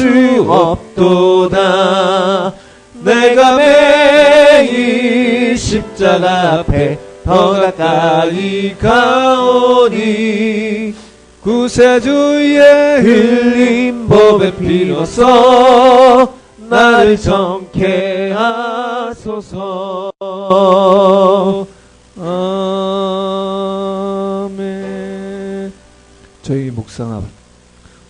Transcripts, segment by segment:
수 없도다. 내가 매일 십자가 앞에 더 가까이 가오니 구세주의 흘린 법의 피로써 나를 정케 하소서. 아멘. 저희 묵상합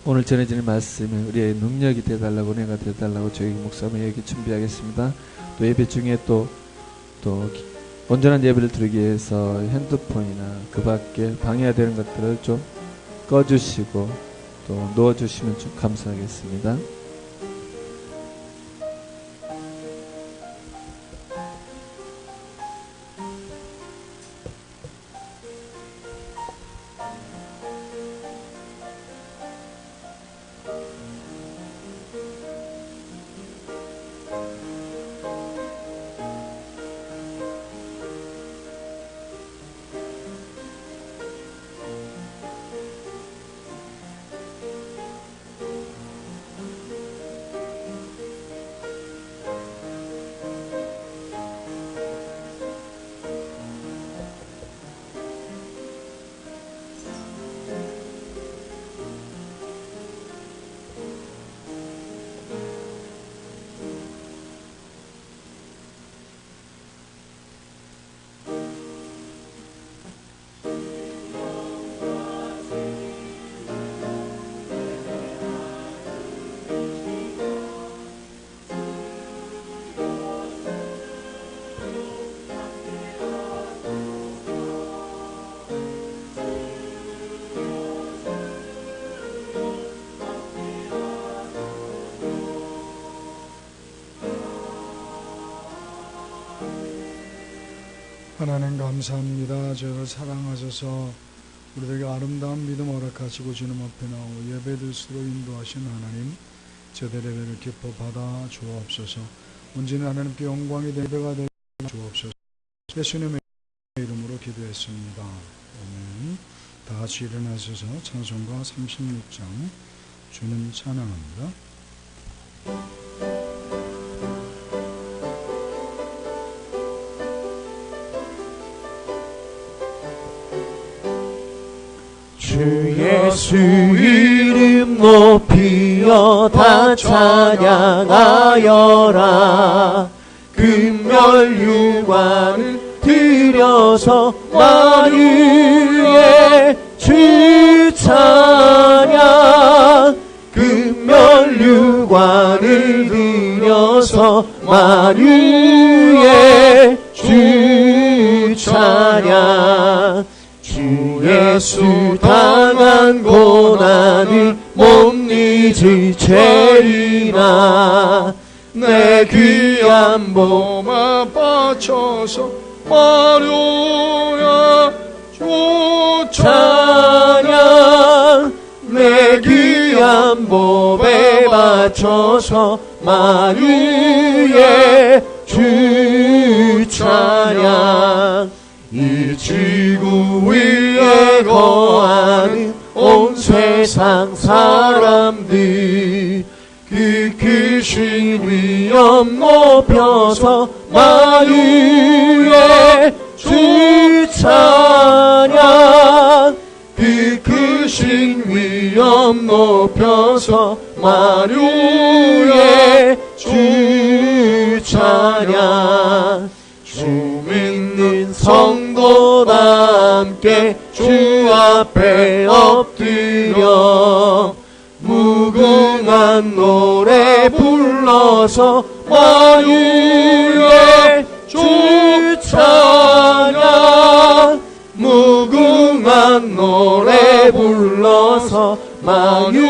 오늘 전해지는 말씀이 우리의 능력이 되어달라고, 은혜가 되어달라고 저희 묵상을 준비하겠습니다. 또 예배 중에 또 온전한 예배를 드리기 위해서 핸드폰이나 그 밖에 방해가 되는 것들을 좀 꺼주시고 또 놓아주시면 좀 감사하겠습니다. 하나님 감사합니다. 저를 사랑하셔서 우리에게 아름다운 믿음 허락하시고 주님 앞에 나오 예배드릴수록 인도하신 하나님, 저들의 예배를 기뻐 받아 주옵소서. 온전히 하나님께 영광이 예배가 되게 주옵소서. 예수님의 이름으로 기도했습니다. 아멘. 다 같이 일어나셔서 찬송가 36장 주님 찬양합니다. 주 예수 이름 높이어 다 찬양하여라. 금멸유관을 드려서 만유의 주 찬양. 금멸유관을 드려서 만유의 주 찬양. 주 예수 당한 고난을 못 잊을 죄이나 내 귀한 몸에 바쳐서 마려야 주 찬양. 내 귀한 몸에 바쳐서 만유의 주 찬양. 이 지구 위에 거하는 온 세상 사람들 그 크신 위엄 높여서 만유의 주 찬양. 그 크신 위엄 높여서 만유의 주 찬양. 주 믿는 성도다 함께 주 앞에 엎드려 무궁한 노래 불러서 만유의 주 찬양. 무궁한 노래 불러서 만유의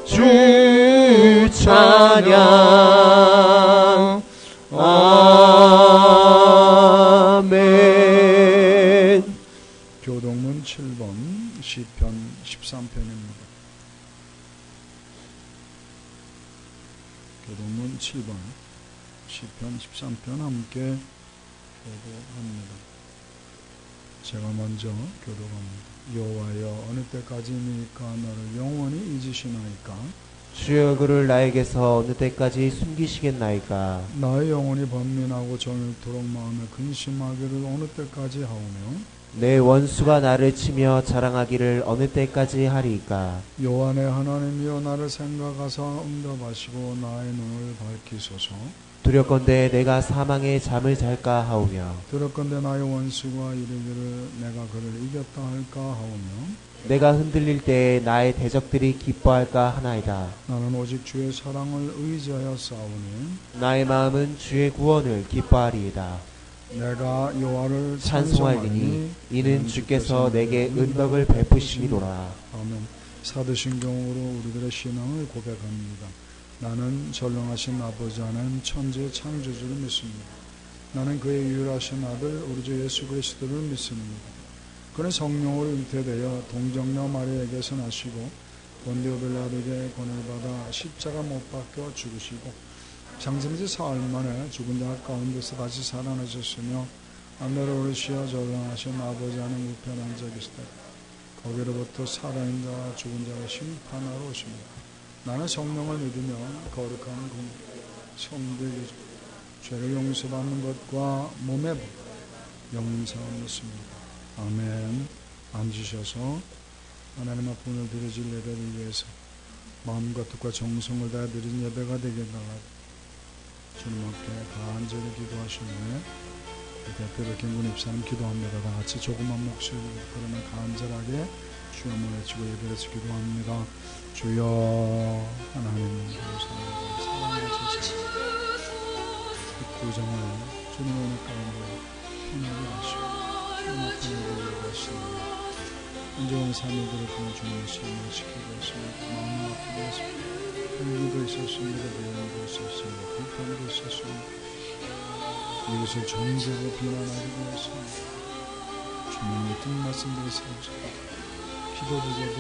주 찬양. 아멘. 교동문 7번 시편 13편입니다. 교동문 7번 시편 13편 함께 교도합니다. 제가 먼저 교도합니다. 여호와여 어느 때까지니까 너를 영원히 잊으시나이까. 주여 그를 나에게서 어느 때까지 숨기시겠나이까. 나의 영혼이 번민하고 정일토록 마음에 근심하기를 어느 때까지 하오며 내 원수가 나를 치며 자랑하기를 어느 때까지 하리이까. 여호와의 하나님이여 나를 생각하사 응답하시고 나의 눈을 밝히소서. 두렵건대 내가 사망의 잠을 잘까 하오며 두렵건대 나의 원수가 이르기를 내가 그를 이겼다 할까 하오며 내가 흔들릴 때에 나의 대적들이 기뻐할까 하나이다. 나는 오직 주의 사랑을 의지하여 싸우니 나의 마음은 주의 구원을 기뻐하리이다. 내가 여호와를 찬송하리니 이는 주께서 내게 은덕을 베푸심이로라. 아멘. 사도신경으로 우리들의 신앙을 고백합니다. 나는 전능하신 아버지 하나님 천지의 창조주를 믿습니다. 나는 그의 유일하신 아들 우리 주 예수 그리스도를 믿습니다. 그는 성령으로 잉태되어 동정녀 마리아에게서 나시고 본디오 빌라도에게 권을 받아 십자가 못 박혀 죽으시고 장세지 사흘 만에 죽은 자 가운데서 다시 살아나셨으며 하늘로 오르시어 전능하신 아버지 하나님 우편에 앉아 계시되 거기로부터 살아있는 자와 죽은 자를 심판하러 오십니다. 나는 성령을 믿으며 거룩한 공 성들이 죄를 용서받는 것과 몸의 복 영생을 믿습니다. 아멘. 앉으셔서 하나님 앞에 오늘 드려질 예배를 위해서 마음과 뜻과 정성을 다해 드린 예배가 되게 달라고 주님 앞에 간절히 기도하신 후에 대표로 김군 입사님 기도합니다. 다 같이 조그만 목소리로 그러면 간절하게 주여를 외치고 예배에서 기도합니다. 주여 하나님 사랑하셔서 이 구정을 주님의 은혜 가운데 편하게 하시고 주님 앞에 예배하시니 온전한 삶을 들어주는 주님의 시험을 지키고 있습니다. 마음이 아프고 있습니다. 헬기도 있었습니다. 배움도 있었습니다. 불편도 있었습니다. 이것을 정죄로 비난하기도 했습니다. 주님의 뜻 말씀대로 살자. 기도도 저도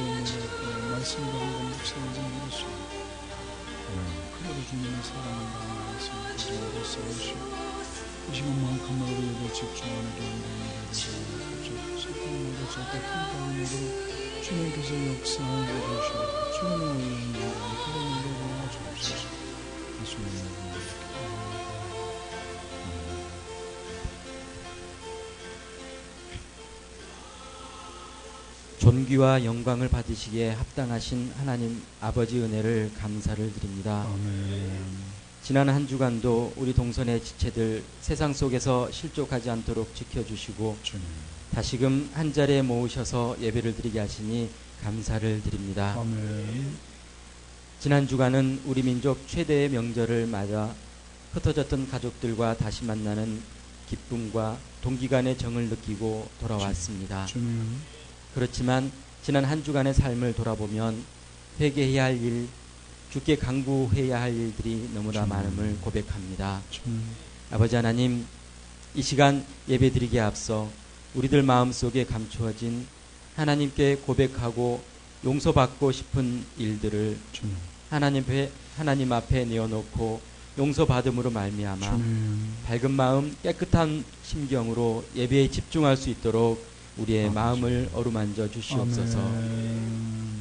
말씀도 한번 묵상하지 않겠습니다. 그래도 주님의 사랑한다는 말씀을 가지고 싸우시고 이 시간만큼으로 예배 집중하는 경험을 가지고 세상마다 저도 큰 방법으로 주님께서 역사하게 되시고 주님의 의원님과 그런 일을 도와주옵소서. 예수님의 이름으로 기도합니다. 존귀와 영광을 받으시기에 합당하신 하나님 아버지 은혜를 감사를 드립니다. 아멘. 지난 한 주간도 우리 동선의 지체들 세상 속에서 실족하지 않도록 지켜주시고 주님. 다시금 한 자리에 모으셔서 예배를 드리게 하시니 감사를 드립니다. 아멘. 지난 주간은 우리 민족 최대의 명절을 맞아 흩어졌던 가족들과 다시 만나는 기쁨과 동기간의 정을 느끼고 돌아왔습니다. 주님. 그렇지만 지난 한 주간의 삶을 돌아보면 회개해야 할 일, 주께 간구해야 할 일들이 너무나 많음을 고백합니다. 아버지 하나님, 이 시간 예배드리기에 앞서 우리들 마음속에 감추어진 하나님께 고백하고 용서받고 싶은 일들을 하나님 앞에 내어놓고 용서받음으로 말미암아 밝은 마음, 깨끗한 심경으로 예배에 집중할 수 있도록 우리의 마음을 어루만져 주시옵소서. 아멘.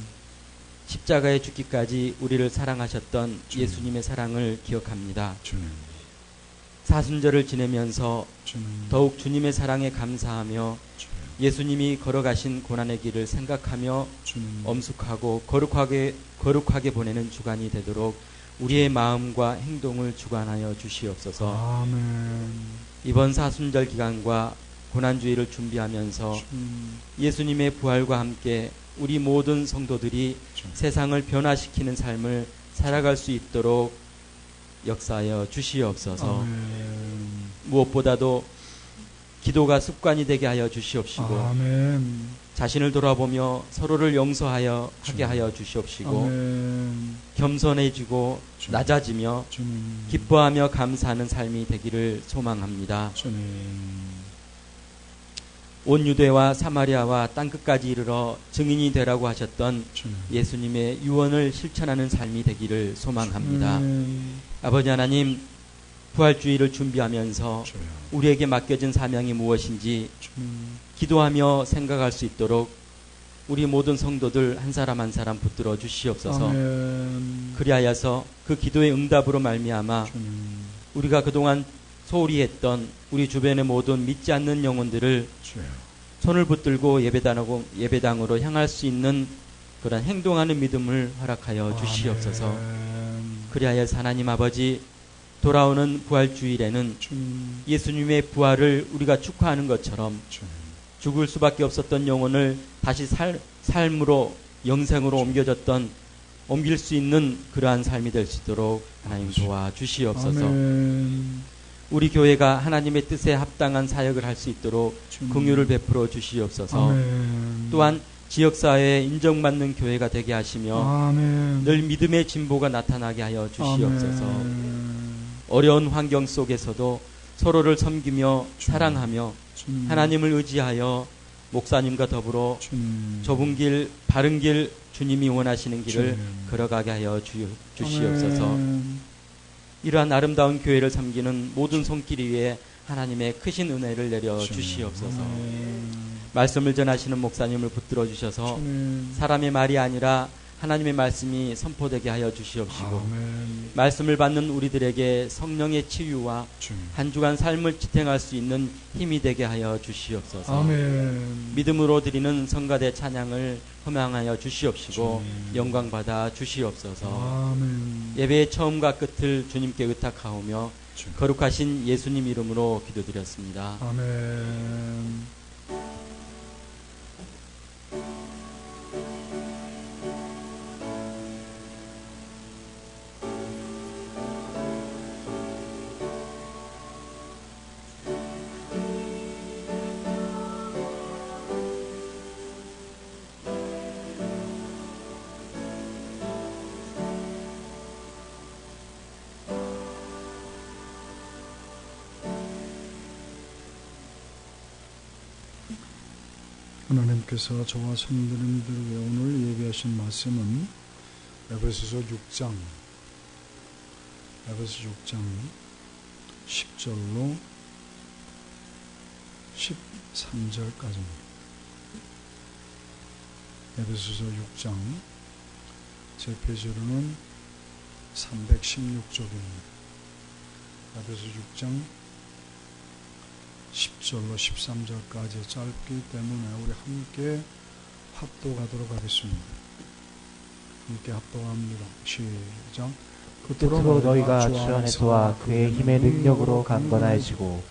십자가에 죽기까지 우리를 사랑하셨던 주님. 예수님의 사랑을 기억합니다. 주님. 사순절을 지내면서 주님. 더욱 주님의 사랑에 감사하며 주님. 예수님이 걸어가신 고난의 길을 생각하며 주님. 엄숙하고 거룩하게 보내는 주간이 되도록 우리의 마음과 행동을 주관하여 주시옵소서. 아멘. 이번 사순절 기간과 고난주의를 준비하면서 예수님의 부활과 함께 우리 모든 성도들이 세상을 변화시키는 삶을 살아갈 수 있도록 역사하여 주시옵소서. 아멘. 무엇보다도 기도가 습관이 되게 하여 주시옵시고 아멘. 자신을 돌아보며 서로를 용서하여 하게 하여 주시옵시고 아멘. 겸손해지고 낮아지며 주님. 기뻐하며 감사하는 삶이 되기를 소망합니다. 주님. 온 유대와 사마리아와 땅끝까지 이르러 증인이 되라고 하셨던 주님. 예수님의 유언을 실천하는 삶이 되기를 소망합니다. 주님. 아버지 하나님, 부활주의를 준비하면서 주여. 우리에게 맡겨진 사명이 무엇인지 주님. 기도하며 생각할 수 있도록 우리 모든 성도들 한 사람 한 사람 붙들어 주시옵소서. 아멘. 그리하여서 그 기도의 응답으로 말미암아 주님. 우리가 그동안 소홀히 했던 우리 주변의 모든 믿지 않는 영혼들을 주여. 손을 붙들고 예배당으로 향할 수 있는 그런 행동하는 믿음을 허락하여 주시옵소서. 아멘. 그리하여서 하나님 아버지, 돌아오는 부활주일에는 주님. 예수님의 부활을 우리가 축하하는 것처럼 주님. 죽을 수밖에 없었던 영혼을 다시 삶으로 영생으로 옮길 수 있는 그러한 삶이 될 수 있도록 하나님 도와주시옵소서. 아멘. 우리 교회가 하나님의 뜻에 합당한 사역을 할 수 있도록 주님. 긍휼을 베풀어 주시옵소서. 아멘. 또한 지역사회에 인정받는 교회가 되게 하시며 아멘. 늘 믿음의 진보가 나타나게 하여 주시옵소서. 아멘. 어려운 환경 속에서도 서로를 섬기며 주님. 사랑하며 주님. 하나님을 의지하여 목사님과 더불어 주님. 좁은 길, 바른 길, 주님이 원하시는 길을 주님. 걸어가게 하여 주시옵소서. 아멘. 이러한 아름다운 교회를 섬기는 모든 손길 위에 하나님의 크신 은혜를 내려 주님. 주시옵소서. 아멘. 말씀을 전하시는 목사님을 붙들어 주셔서 주님. 사람의 말이 아니라 하나님의 말씀이 선포되게 하여 주시옵시고 아멘. 말씀을 받는 우리들에게 성령의 치유와 주님. 한 주간 삶을 지탱할 수 있는 힘이 되게 하여 주시옵소서. 아멘. 믿음으로 드리는 성가대 찬양을 허망하여 주시옵시고 주님. 영광 받아 주시옵소서. 아멘. 예배의 처음과 끝을 주님께 의탁하오며 주님. 거룩하신 예수님 이름으로 기도드렸습니다. 아멘. 하나님께서 저와 성도님들 위해 오늘 예비하신 말씀은 에베소서 6장 10절로 13절까지입니다. 에베소서 6장 제 페이지로는 316쪽입니다. 에베소 6장 10절로 13절까지 짧기 때문에 우리 함께 합독하도록 하겠습니다. 함께 합독합니다. 시작. 끝으로 너희가 주 안에서와 그의 힘의 능력으로 강건해지고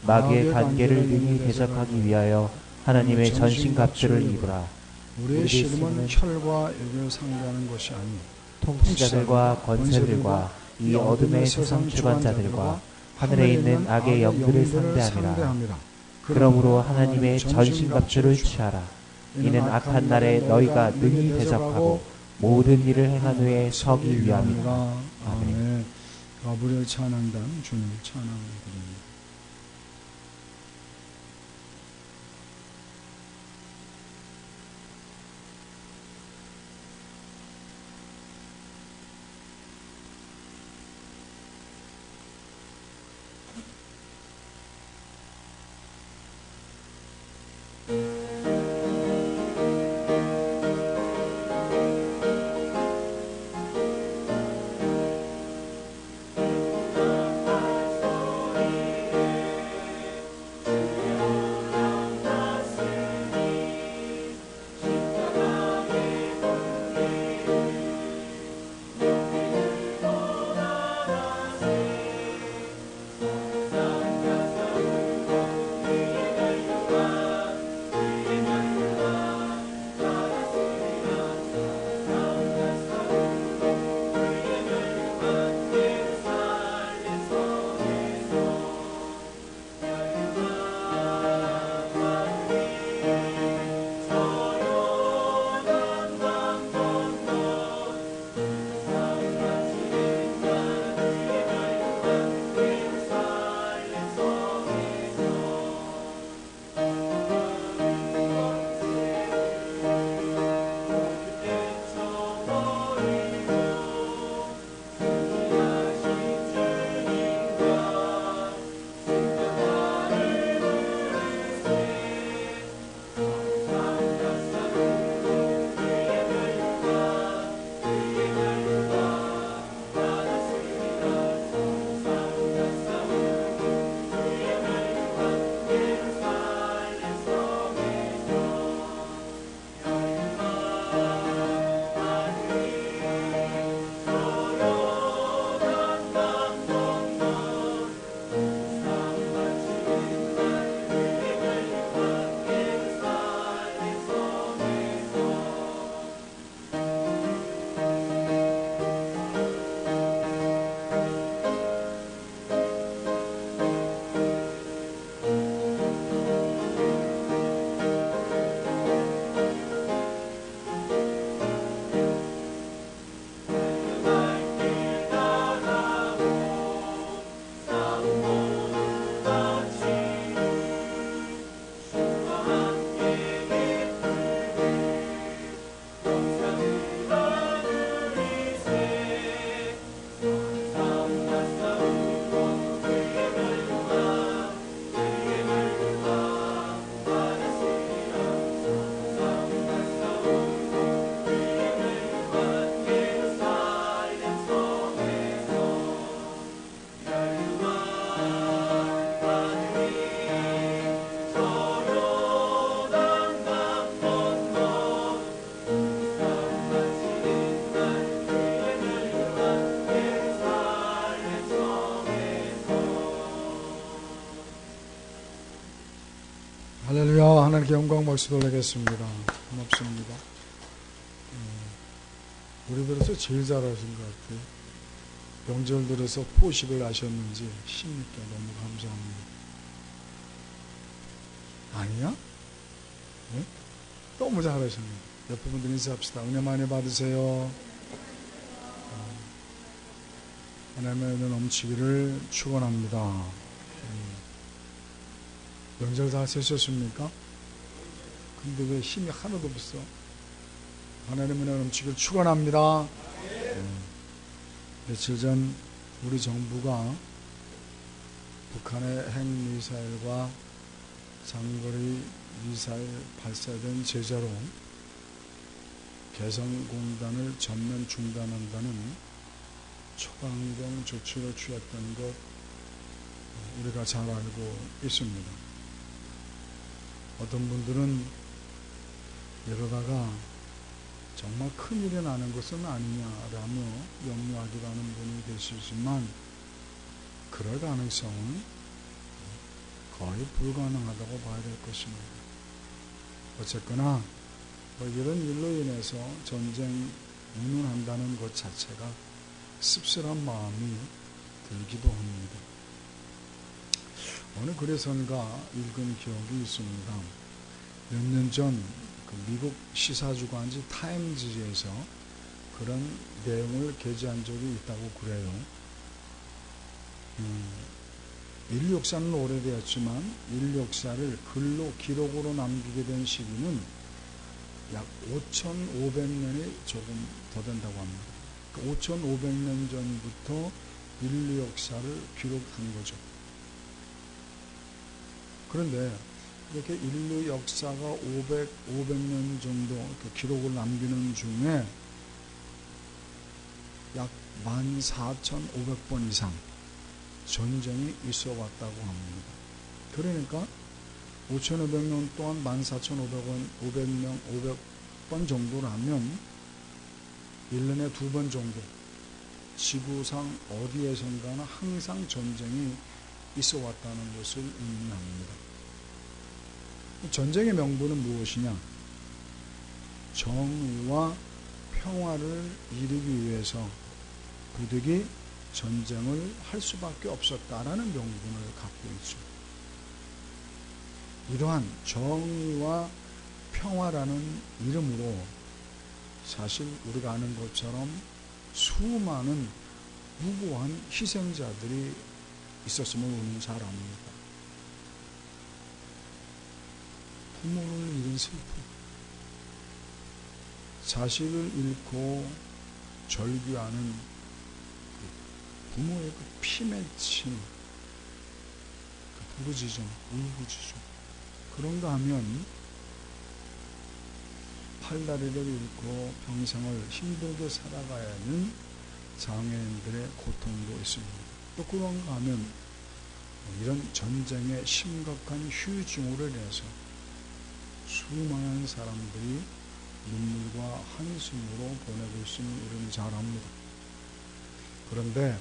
마귀의 관계를 능히 대적하기 위하여 하나님의 전신갑주를 입으라. 우리의 씨름은 혈과 육을 상대하는 것이 아니요 통치자들과 권세들과 이 어둠의 세상 주관자들과 하늘에 있는 악의 영들을 상대함이라. 그러므로 하나님의 전신갑주를 취하라. 이는 악한 날에 너희가 능히 대적하고 모든 일을 행한 후에 서기 위함이라. 아멘. 가브리엘 찬양단 주님 찬양드립니다. 하나님께 영광 박수 돌리겠습니다. 고맙습니다. 우리들에서 제일 잘하신 것 같아요. 명절 들어서 포식을 하셨는지 힘있게 너무 감사합니다. 아니야? 네? 너무 잘하셨네요. 옆에 분들 인사합시다. 은혜 많이 받으세요. 하나님의 은혜 넘치기를 축원합니다. 명절 다 쓰셨습니까? 근데 왜 힘이 하나도 없어? 하나님의 은혜 넘치기를 축원합니다. 며칠 전 우리 정부가 북한의 핵미사일과 장거리 미사일 발사된 제재로 개성공단을 전면 중단한다는 초강경 조치를 취했던 것 우리가 잘 알고 있습니다. 어떤 분들은 이러다가 정말 큰일이 나는 것은 아니냐라며 염려하기도 하는 분이 계시지만 그럴 가능성은 거의 불가능하다고 봐야 될 것입니다. 어쨌거나 이런 일로 인해서 전쟁 운운한다는 것 자체가 씁쓸한 마음이 들기도 합니다. 어느 글에선가 읽은 기억이 있습니다. 몇 년 전 미국 시사주간지 타임즈에서 그런 내용을 게재한 적이 있다고 그래요. 인류 역사는 오래되었지만 인류 역사를 글로 기록으로 남기게 된 시기는 약 5,500년이 조금 더 된다고 합니다. 5,500년 전부터 인류 역사를 기록한 거죠. 그런데 이렇게 인류 역사가 500년 정도 기록을 남기는 중에 약 14,500번 이상 전쟁이 있어 왔다고 합니다. 그러니까 5,500년 동안 14,500번 정도라면 1년에 2번 정도 지구상 어디에선가는 항상 전쟁이 있어 왔다는 것을 의미합니다. 전쟁의 명분은 무엇이냐? 정의와 평화를 이루기 위해서 그들이 전쟁을 할 수밖에 없었다라는 명분을 갖고 있죠. 이러한 정의와 평화라는 이름으로 사실 우리가 아는 것처럼 수많은 무고한 희생자들이 있었음을 우리는 잘 압니다. 부모를 잃은 슬픔, 자식을 잃고 절규하는 부모의 그 피 맺힌 그 부르짖음, 울부짖음, 그런가 하면 팔다리를 잃고 평생을 힘들게 살아가야 하는 장애인들의 고통도 있습니다. 또 그런가 하면 이런 전쟁의 심각한 휴증으로 인해서 수많은 사람들이 눈물과 한숨으로 보내고 있음을 우리는 잘 압니다. 그런데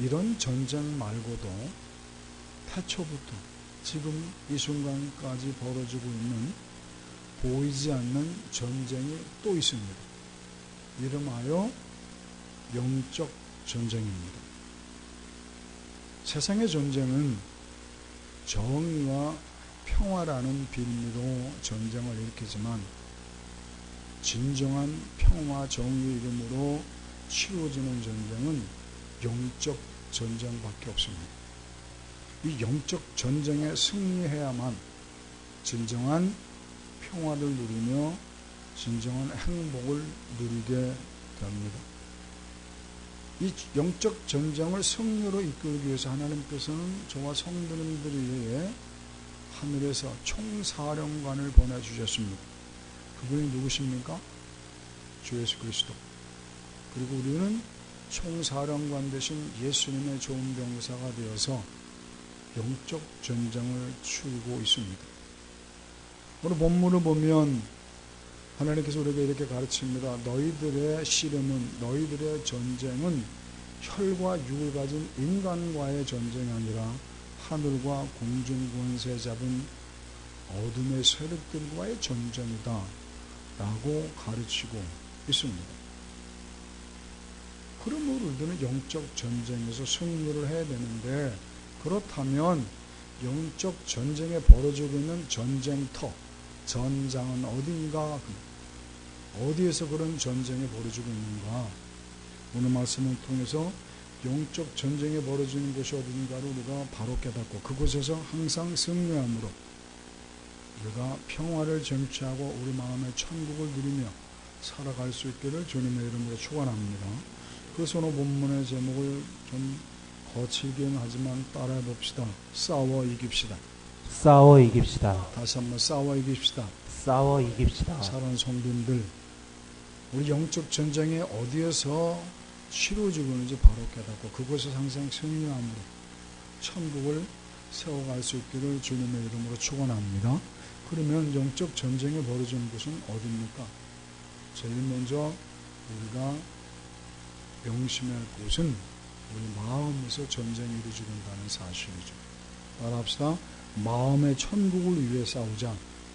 이런 전쟁 말고도 태초부터 지금 이 순간까지 벌어지고 있는 보이지 않는 전쟁이 또 있습니다. 이름하여 영적 전쟁입니다. 세상의 전쟁은 정의와 평화라는 빌미로 전쟁을 일으키지만 진정한 평화 정의 이름으로 치루어지는 전쟁은 영적 전쟁밖에 없습니다. 이 영적 전쟁에 승리해야만 진정한 평화를 누리며 진정한 행복을 누리게 됩니다. 이 영적 전쟁을 승리로 이끌기 위해서 하나님께서는 저와 성도님들을 위해 하늘에서 총사령관을 보내주셨습니다. 그분이 누구십니까? 주 예수 그리스도. 그리고 우리는 총사령관 대신 예수님의 좋은 병사가 되어서 영적 전쟁을 치르고 있습니다. 오늘 본문을 보면 하나님께서 우리에게 이렇게 가르칩니다. 너희들의 씨름은, 너희들의 전쟁은 혈과 육을 가진 인간과의 전쟁이 아니라 하늘과 공중 권세 잡은 어둠의 세력들과의 전쟁이다 라고 가르치고 있습니다. 그러면 우리들은 영적 전쟁에서 승리를 해야 되는데, 그렇다면 영적 전쟁에 벌어지고 있는 전쟁터, 전장은 어디인가? 어디에서 그런 전쟁이 벌어지고 있는가? 오늘 말씀을 통해서 영적 전쟁이 벌어지는 곳이 어딘가를 우리가 바로 깨닫고 그곳에서 항상 승리함으로 우리가 평화를 쟁취하고 우리 마음의 천국을 누리며 살아갈 수 있기를 주님의 이름으로 축원합니다. 그래서 오늘 본문의 제목을 좀 거칠긴 하지만 따라해 봅시다. 싸워 이깁시다. 싸워 이깁시다. 다시 한번 싸워 이깁시다. 싸워 이깁시다. 사랑하는 성도님들, 우리 영적 전쟁이 어디에서 치루어지고 있는지 바로 깨닫고 그곳에서 항상 승리함으로 천국을 세워갈 수 있기를 주님의 이름으로 축원합니다. 그러면 영적 전쟁이 벌어지는 곳은 어디입니까? 제일 먼저 우리가 명심해야 할 곳은 우리 마음에서 전쟁이 이루어지고 있다는 사실이죠. 따라합시다. 마음의 천국을 위해 싸우자.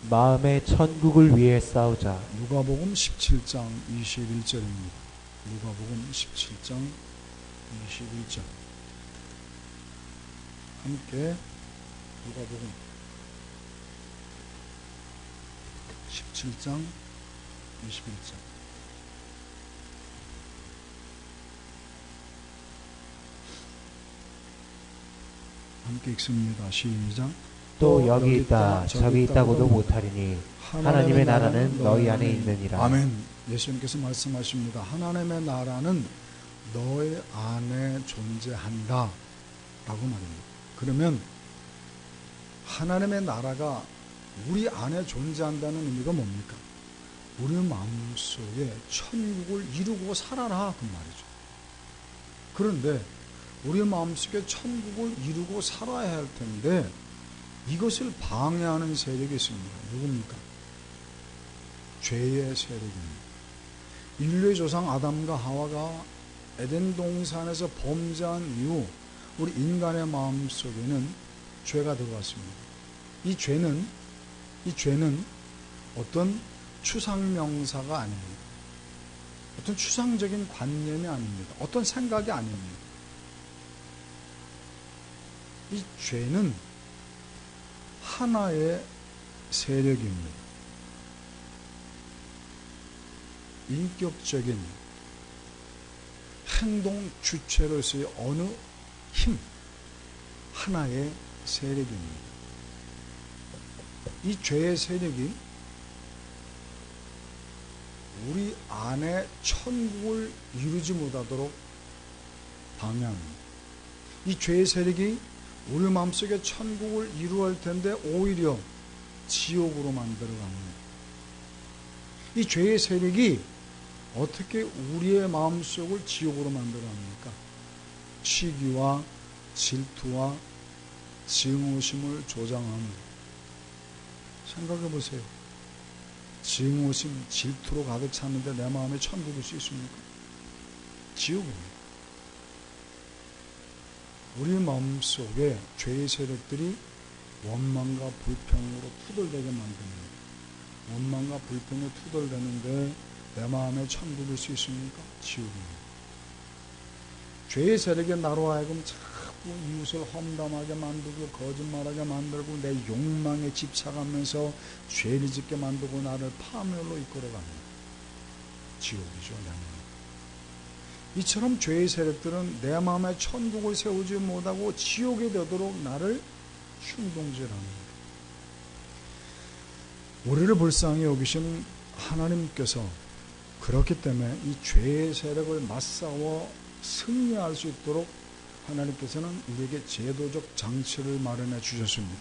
마음의 천국을 위해 싸우자. 누가복음 17장 21절입니다. 누가복음 17장 21절. 함께 누가복음 17장 21절. 함께 읽습니다. 시작. 또 여기 있다 저기 있다고도 못하리니 하나님의 나라는 너희 안에 있느니라. 아멘. 예수님께서 말씀하십니다. 하나님의 나라는 너희 안에 존재한다 라고 말입니다. 그러면 하나님의 나라가 우리 안에 존재한다는 의미가 뭡니까? 우리 마음속에 천국을 이루고 살아라 그 말이죠. 그런데 우리 마음속에 천국을 이루고 살아야 할 텐데 이것을 방해하는 세력이 있습니다. 누굽니까? 죄의 세력입니다. 인류의 조상 아담과 하와가 에덴 동산에서 범죄한 이후 우리 인간의 마음속에는 죄가 들어왔습니다. 이 죄는 어떤 추상명사가 아닙니다. 어떤 추상적인 관념이 아닙니다. 어떤 생각이 아닙니다. 이 죄는 하나의 세력입니다. 인격적인 행동 주체로서의 어느 힘, 하나의 세력입니다. 이 죄의 세력이 우리 안에 천국을 이루지 못하도록 방해합니다. 이 죄의 세력이 우리 마음속에 천국을 이루어야 할 텐데 오히려 지옥으로 만들어갑니다. 이 죄의 세력이 어떻게 우리의 마음속을 지옥으로 만들어갑니까? 시기와 질투와 증오심을 조장합니다. 생각해 보세요. 증오심, 질투로 가득 찼는데 내 마음에 천국일 수 있습니까? 지옥입니다. 우리 마음속에 죄의 세력들이 원망과 불평으로 투덜대게 만듭니다. 원망과 불평에 투덜대는데 내 마음에 천국일 수 있습니까? 지옥입니다. 죄의 세력에 나로 하여금 자꾸 이웃을 험담하게 만들고 거짓말하게 만들고 내 욕망에 집착하면서 죄를 짓게 만들고 나를 파멸로 이끌어갑니다. 지옥이죠. 내 마음. 이처럼 죄의 세력들은 내 마음에 천국을 세우지 못하고 지옥에 되도록 나를 충동질합니다. 우리를 불쌍히 여기신 하나님께서 그렇기 때문에 이 죄의 세력을 맞싸워 승리할 수 있도록 하나님께서는 우리에게 제도적 장치를 마련해 주셨습니다.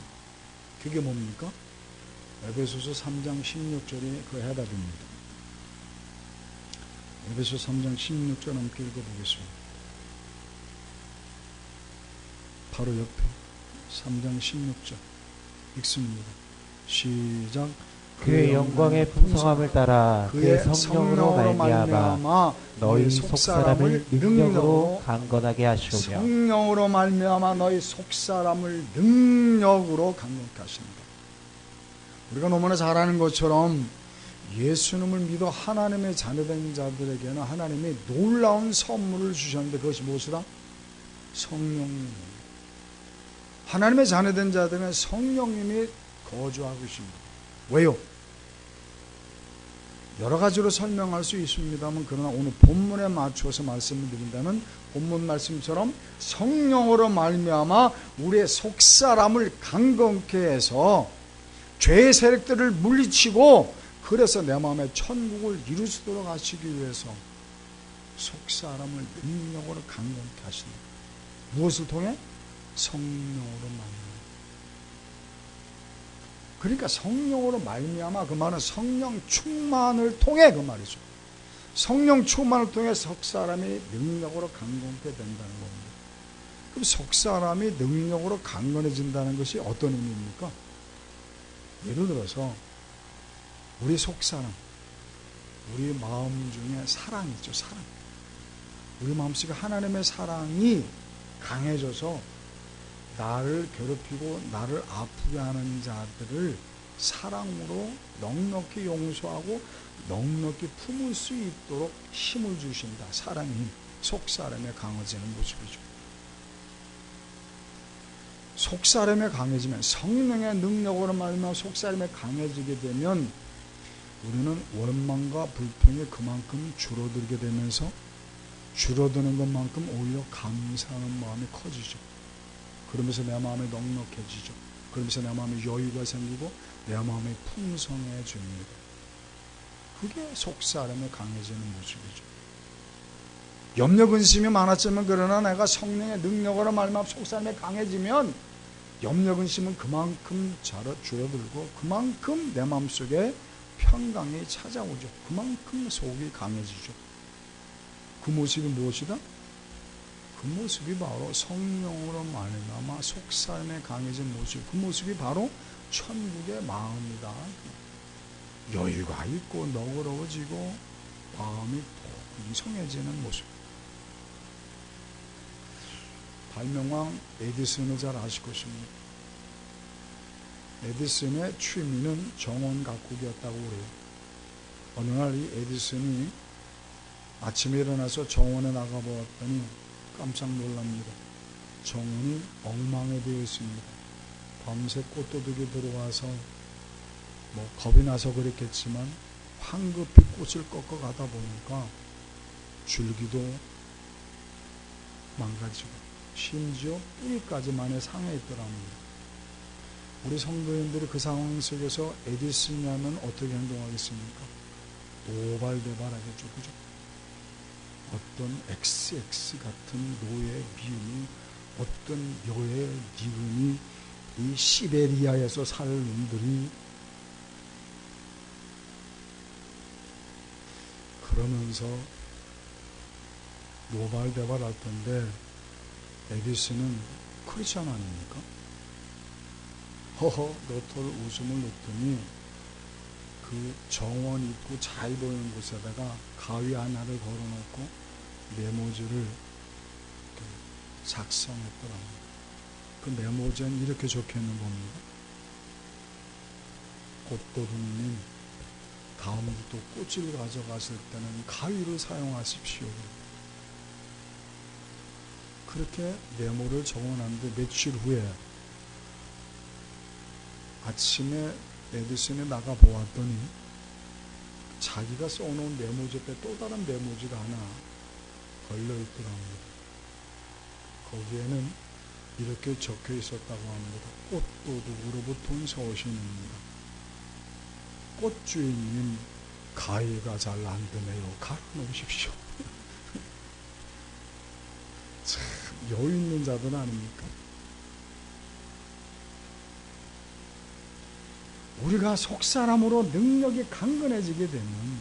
그게 뭡니까? 에베소서 3장 16절이 그 해답입니다. 에베소 3장 16절 함께 읽어보겠습니다. 바로 옆에 3장 16절 읽습니다. 시작. 그의 영광의 풍성함을 따라 그의 성령으로 말미암아 너희 속사람을 능력으로 강건하게 하시오며. 성령으로 말미암아 너희 속사람을 능력으로 강건케 하신다. 우리가 너무나 잘 아는 것처럼 예수님을 믿어 하나님의 자녀된 자들에게는 하나님이 놀라운 선물을 주셨는데 그것이 무엇이다? 성령님. 하나님의 자녀된 자들은 성령님이 거주하고 있습니다. 왜요? 여러 가지로 설명할 수 있습니다만 그러나 오늘 본문에 맞춰서 말씀을 드린다면 본문 말씀처럼 성령으로 말미암아 우리의 속사람을 강건케 해서 죄의 세력들을 물리치고 그래서 내 마음에 천국을 이룰 수 있도록 하시기 위해서 속사람을 능력으로 강건케 하신다. 무엇을 통해? 성령으로 말미암아. 그러니까 성령으로 말미암아 그 말은 성령 충만을 통해 그 말이죠. 성령 충만을 통해 속사람이 능력으로 강건케 된다는 겁니다. 그럼 속사람이 능력으로 강건해진다는 것이 어떤 의미입니까? 예를 들어서 우리 속사람, 우리 마음 중에 사랑이 있죠. 사랑. 우리 마음속에 하나님의 사랑이 강해져서 나를 괴롭히고 나를 아프게 하는 자들을 사랑으로 넉넉히 용서하고 넉넉히 품을 수 있도록 힘을 주신다. 사랑의 힘, 속사람에 강해지는 모습이죠. 속사람에 강해지면 성령의 능력으로 말미암아 속사람에 강해지게 되면 우리는 원망과 불평이 그만큼 줄어들게 되면서 줄어드는 것만큼 오히려 감사하는 마음이 커지죠. 그러면서 내 마음이 넉넉해지죠. 그러면서 내 마음에 여유가 생기고 내 마음이 풍성해집니다. 그게 속사람에 강해지는 모습이죠. 염려 근심이 많았지만 그러나 내가 성령의 능력으로 말미암아 속사람에 강해지면 염려 근심은 그만큼 줄어들고 그만큼 내 마음속에 평강이 찾아오죠. 그만큼 속이 강해지죠. 그 모습이 무엇이다? 그 모습이 바로 성령으로 말미암아 속사람에 강해진 모습. 그 모습이 바로 천국의 마음이다. 여유가 있고 너그러워지고 마음이 풍성해지는 모습. 발명왕 에디슨을 잘 아실 것입니다. 에디슨의 취미는 정원 가꾸기였다고 그래요. 어느 날 이 에디슨이 아침에 일어나서 정원에 나가보았더니 깜짝 놀랍니다. 정원이 엉망에 되어 있습니다. 밤새 꽃도둑이 들어와서 겁이 나서 그랬겠지만 황급히 꽃을 꺾어 가다 보니까 줄기도 망가지고 심지어 뿌리까지만에 상해 있더랍니다. 우리 성도님들이 그 상황 속에서 에디슨이라면 어떻게 행동하겠습니까? 노발대발하겠죠. 그죠? 어떤 XX 같은 노예 미움이 어떤 여의 니음이 이 시베리아에서 살 놈들이 그러면서 노발대발할 텐데 에디슨은 크리스찬 아닙니까? 허허 너털 웃음을 놓더니 그 정원 입구 잘 보이는 곳에다가 가위 하나를 걸어놓고 메모지를 작성했더랍니다. 그 메모지는 이렇게 적혀있는 겁니다. 꽃도둑님, 다음부터 꽃을 가져가실 때는 가위를 사용하십시오. 그렇게 메모를 적어놨는데 며칠 후에 아침에 에디슨이 나가 보았더니 자기가 써놓은 메모지 옆에 또 다른 메모지가 하나 걸려있더랍니다. 거기에는 이렇게 적혀 있었다고 합니다. 꽃도둑으로부터 오신입니다. 꽃주인님, 가위가 잘 안 되네요. 갈아놓으십시오. 참 여유 있는 자들 아닙니까? 우리가 속사람으로 능력이 강건해지게 되면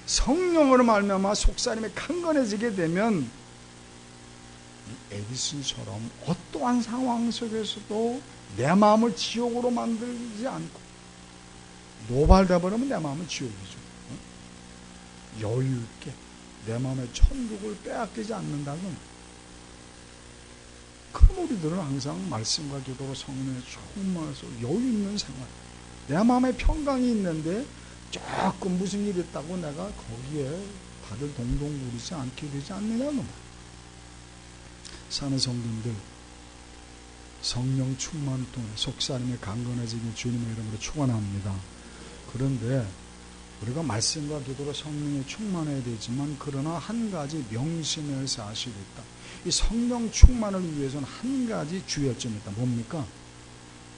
성령으로 말미암아 속사람이 강건해지게 되면 에디슨처럼 어떠한 상황 속에서도 내 마음을 지옥으로 만들지 않고 노발대버리면 내 마음은 지옥이죠. 여유 있게 내 마음의 천국을 빼앗기지 않는다면 그럼 우리들은 항상 말씀과 기도로 성령에 충만해서 여유 있는 생활 내 마음에 평강이 있는데 조금 무슨 일이 있다고 내가 거기에 다들 동동 구르지 않게 되지 않느냐고. 사는 성도들, 성령 충만 통해 속사람이 강건해지길 주님의 이름으로 축원합니다. 그런데 우리가 말씀과 기도로 성령에 충만해야 되지만 그러나 한 가지 명심할 사실이 있다. 이 성령 충만을 위해서는 한 가지 주의점이 있다. 뭡니까?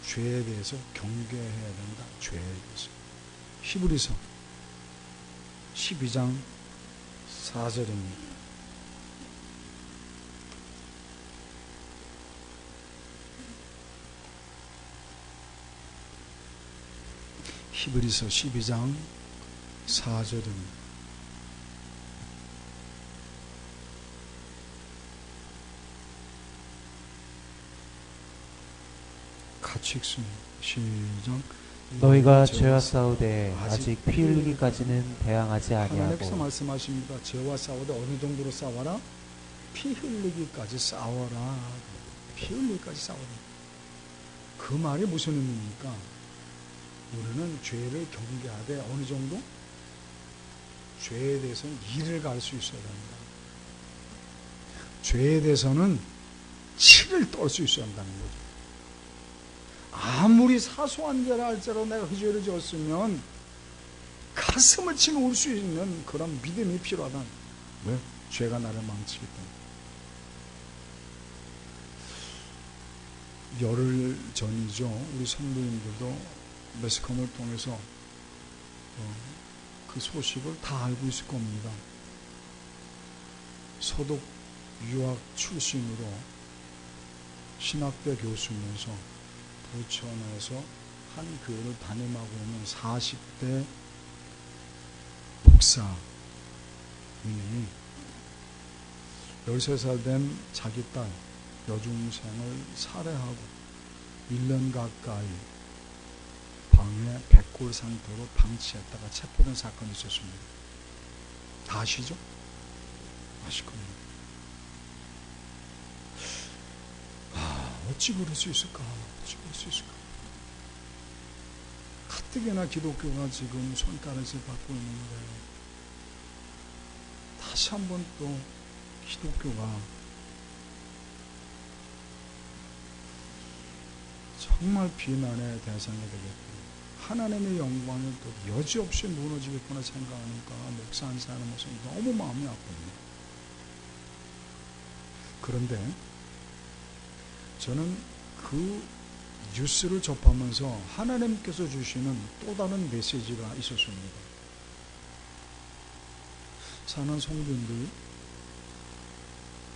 죄에 대해서 경계해야 된다. 죄에 대해서. 히브리서 12장 4절입니다. 히브리서 12장 4절입니다. 같이 읽습니다. 시작. 너희가 죄와 싸우되 아직 피 흘리기까지는 대항하지 하나님께서 아니하고 말씀하십니다. 죄와 싸우되 어느 정도로 싸워라? 피 흘리기까지 싸워라. 피 흘리기까지 싸워라. 그 말이 무슨 의미입니까? 우리는 죄를 경계하되 어느 정도? 죄에 대해서는 이를 갈 수 있어야 합니다. 죄에 대해서는 치를 떨 수 있어야 한다는 거죠. 아무리 사소한 죄라 할지라도 내가 그 죄를 지었으면 가슴을 치고 울 수 있는 그런 믿음이 필요하다. 왜? 죄가 나를 망치기 때문에. 열흘 전이죠. 우리 성도님들도 매스컴을 통해서 그 소식을 다 알고 있을 겁니다. 서독 유학 출신으로 신학대 교수면서 부천에서 한 교회를 담임하고 있는 40대 목사님이 13살 된 자기 딸 여중생을 살해하고 1년 가까이 방에 백골 상태로 방치했다가 체포된 사건이 있었습니다. 다 아시죠? 아실 겁니다. 어찌 그럴 수 있을까? 어찌 그럴 수 있을까? 가뜩이나 기독교가 지금 손가락질 받고 있는데 다시 한번 또 기독교가 정말 비난의 대상이 되겠고 하나님의 영광이 또 여지없이 무너지겠구나 생각하니까 목사 한 사람 모습 너무 마음이 아픕니다. 그런데 저는 그 뉴스를 접하면서 하나님께서 주시는 또 다른 메시지가 있었습니다. 사는 성도님들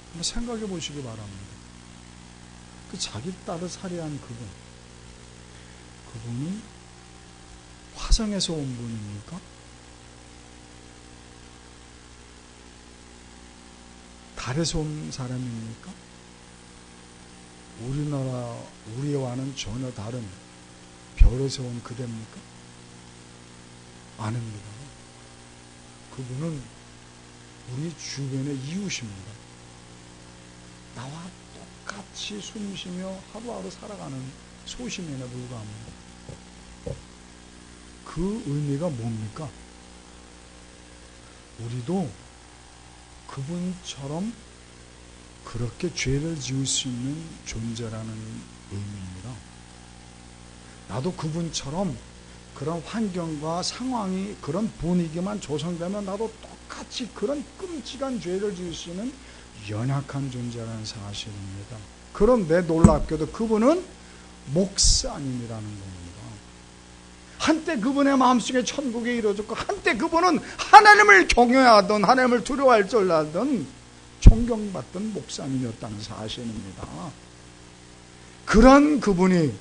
한번 생각해 보시기 바랍니다. 그 자기 딸을 살해한 그분은 화성에서 온 분입니까? 달에서 온 사람입니까? 우리와는 전혀 다른 별에서 온 그대입니까? 아닙니다. 그분은 우리 주변의 이웃입니다. 나와 똑같이 숨쉬며 하루하루 살아가는 소시민에 불과합니다. 그 의미가 뭡니까? 우리도 그분처럼 그렇게 죄를 지을 수 있는 존재라는 의미입니다. 나도 그분처럼 그런 환경과 상황이 그런 분위기만 조성되면 나도 똑같이 그런 끔찍한 죄를 지을 수 있는 연약한 존재라는 사실입니다. 그런데 놀랍게도 그분은 목사님이라는 겁니다. 한때 그분의 마음속에 천국이 이루어졌고 한때 그분은 하나님을 경외하던 하나님을 두려워할 줄 알던 존경받던 목사님이었다는 사실입니다. 그런 그분이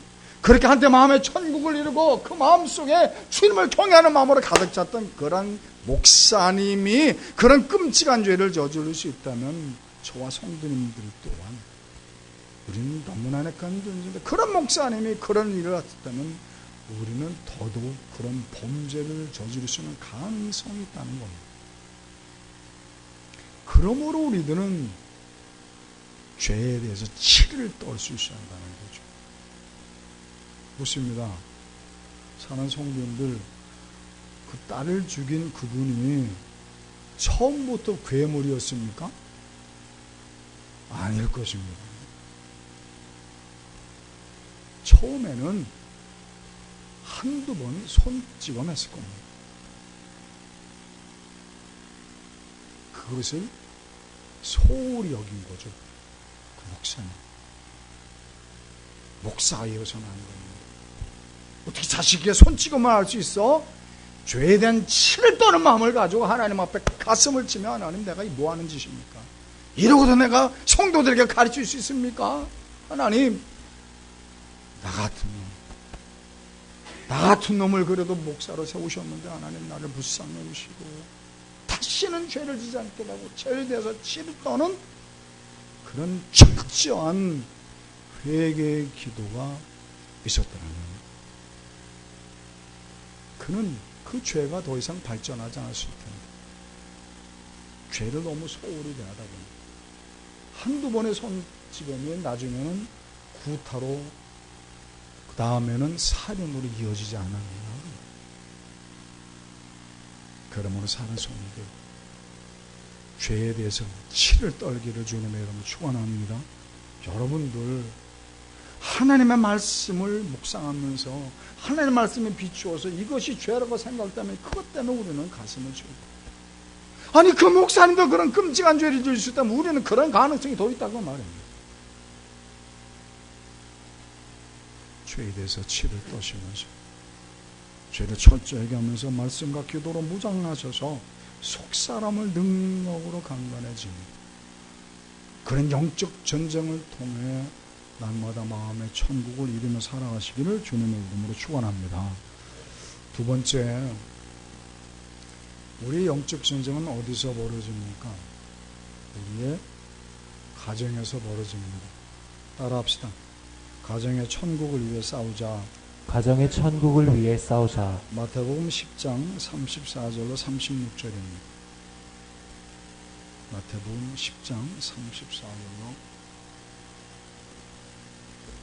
그렇게 한때 마음에 천국을 이루고 그 마음속에 주님을 경외하는 마음으로 가득 찼던 그런 목사님이 그런 끔찍한 죄를 저지를 수 있다면 저와 성도님들 또한 우리는 너무나 안타까운 존재인데 그런 목사님이 그런 일을 했다면 우리는 더더욱 그런 범죄를 저지를 수 있는 가능성이 있다는 겁니다. 그러므로 우리들은 죄에 대해서 치를 떨 수 있어야 한다는 거죠. 묻습니다. 사는 성도님들, 그 딸을 죽인 그분이 처음부터 괴물이었습니까? 아닐 것입니다. 처음에는 한두 번 손찌검했을 겁니다. 그것을 소홀히 여긴 거죠. 그 목사는. 목사이어서는 안 됩니다. 어떻게 자식에게 손찌검을 할 수 있어? 죄에 대한 치를 떠는 마음을 가지고 하나님 앞에 가슴을 치며 하나님 내가 뭐 하는 짓입니까? 이러고도 내가 성도들에게 가르칠 수 있습니까? 하나님 나 같은 놈을 그래도 목사로 세우셨는데 하나님 나를 불쌍히 여기시고 다시는 죄를 지지 않게 하고 죄에 대해서 치를 떠는 그런 철저한 회개의 기도가 있었더라면 그는 그 죄가 더 이상 발전하지 않았을 텐데 죄를 너무 소홀히 대하다 보니 한두 번의 손찌검이 나중에는 구타로 그 다음에는 살인으로 이어지지 않았나. 그러므로 사는 성도들 죄에 대해서 치를 떨기를 주님의 이름으로 축원합니다. 여러분들 하나님의 말씀을 묵상하면서 하나님의 말씀에 비추어서 이것이 죄라고 생각되면 그것 때문에 우리는 가슴을 치고 아니 그 목사님도 그런 끔찍한 죄를 지을 수 있다면 우리는 그런 가능성이 더 있다고 말입니다. 죄에 대해서 치를 떠시면서 죄를 철저하게 하면서 말씀과 기도로 무장하셔서 속사람을 능력으로 강건해집니다. 그런 영적 전쟁을 통해 날마다 마음의 천국을 이루며 살아가시기를 주님의 이름으로 축원합니다. 두 번째, 우리의 영적 전쟁은 어디서 벌어집니까? 우리의 가정에서 벌어집니다. 따라합시다. 가정의 천국을 위해 싸우자. 가정의 천국을 위해 싸우자. 마태복음 10장 34절로 36절입니다. 마태복음 10장 34절로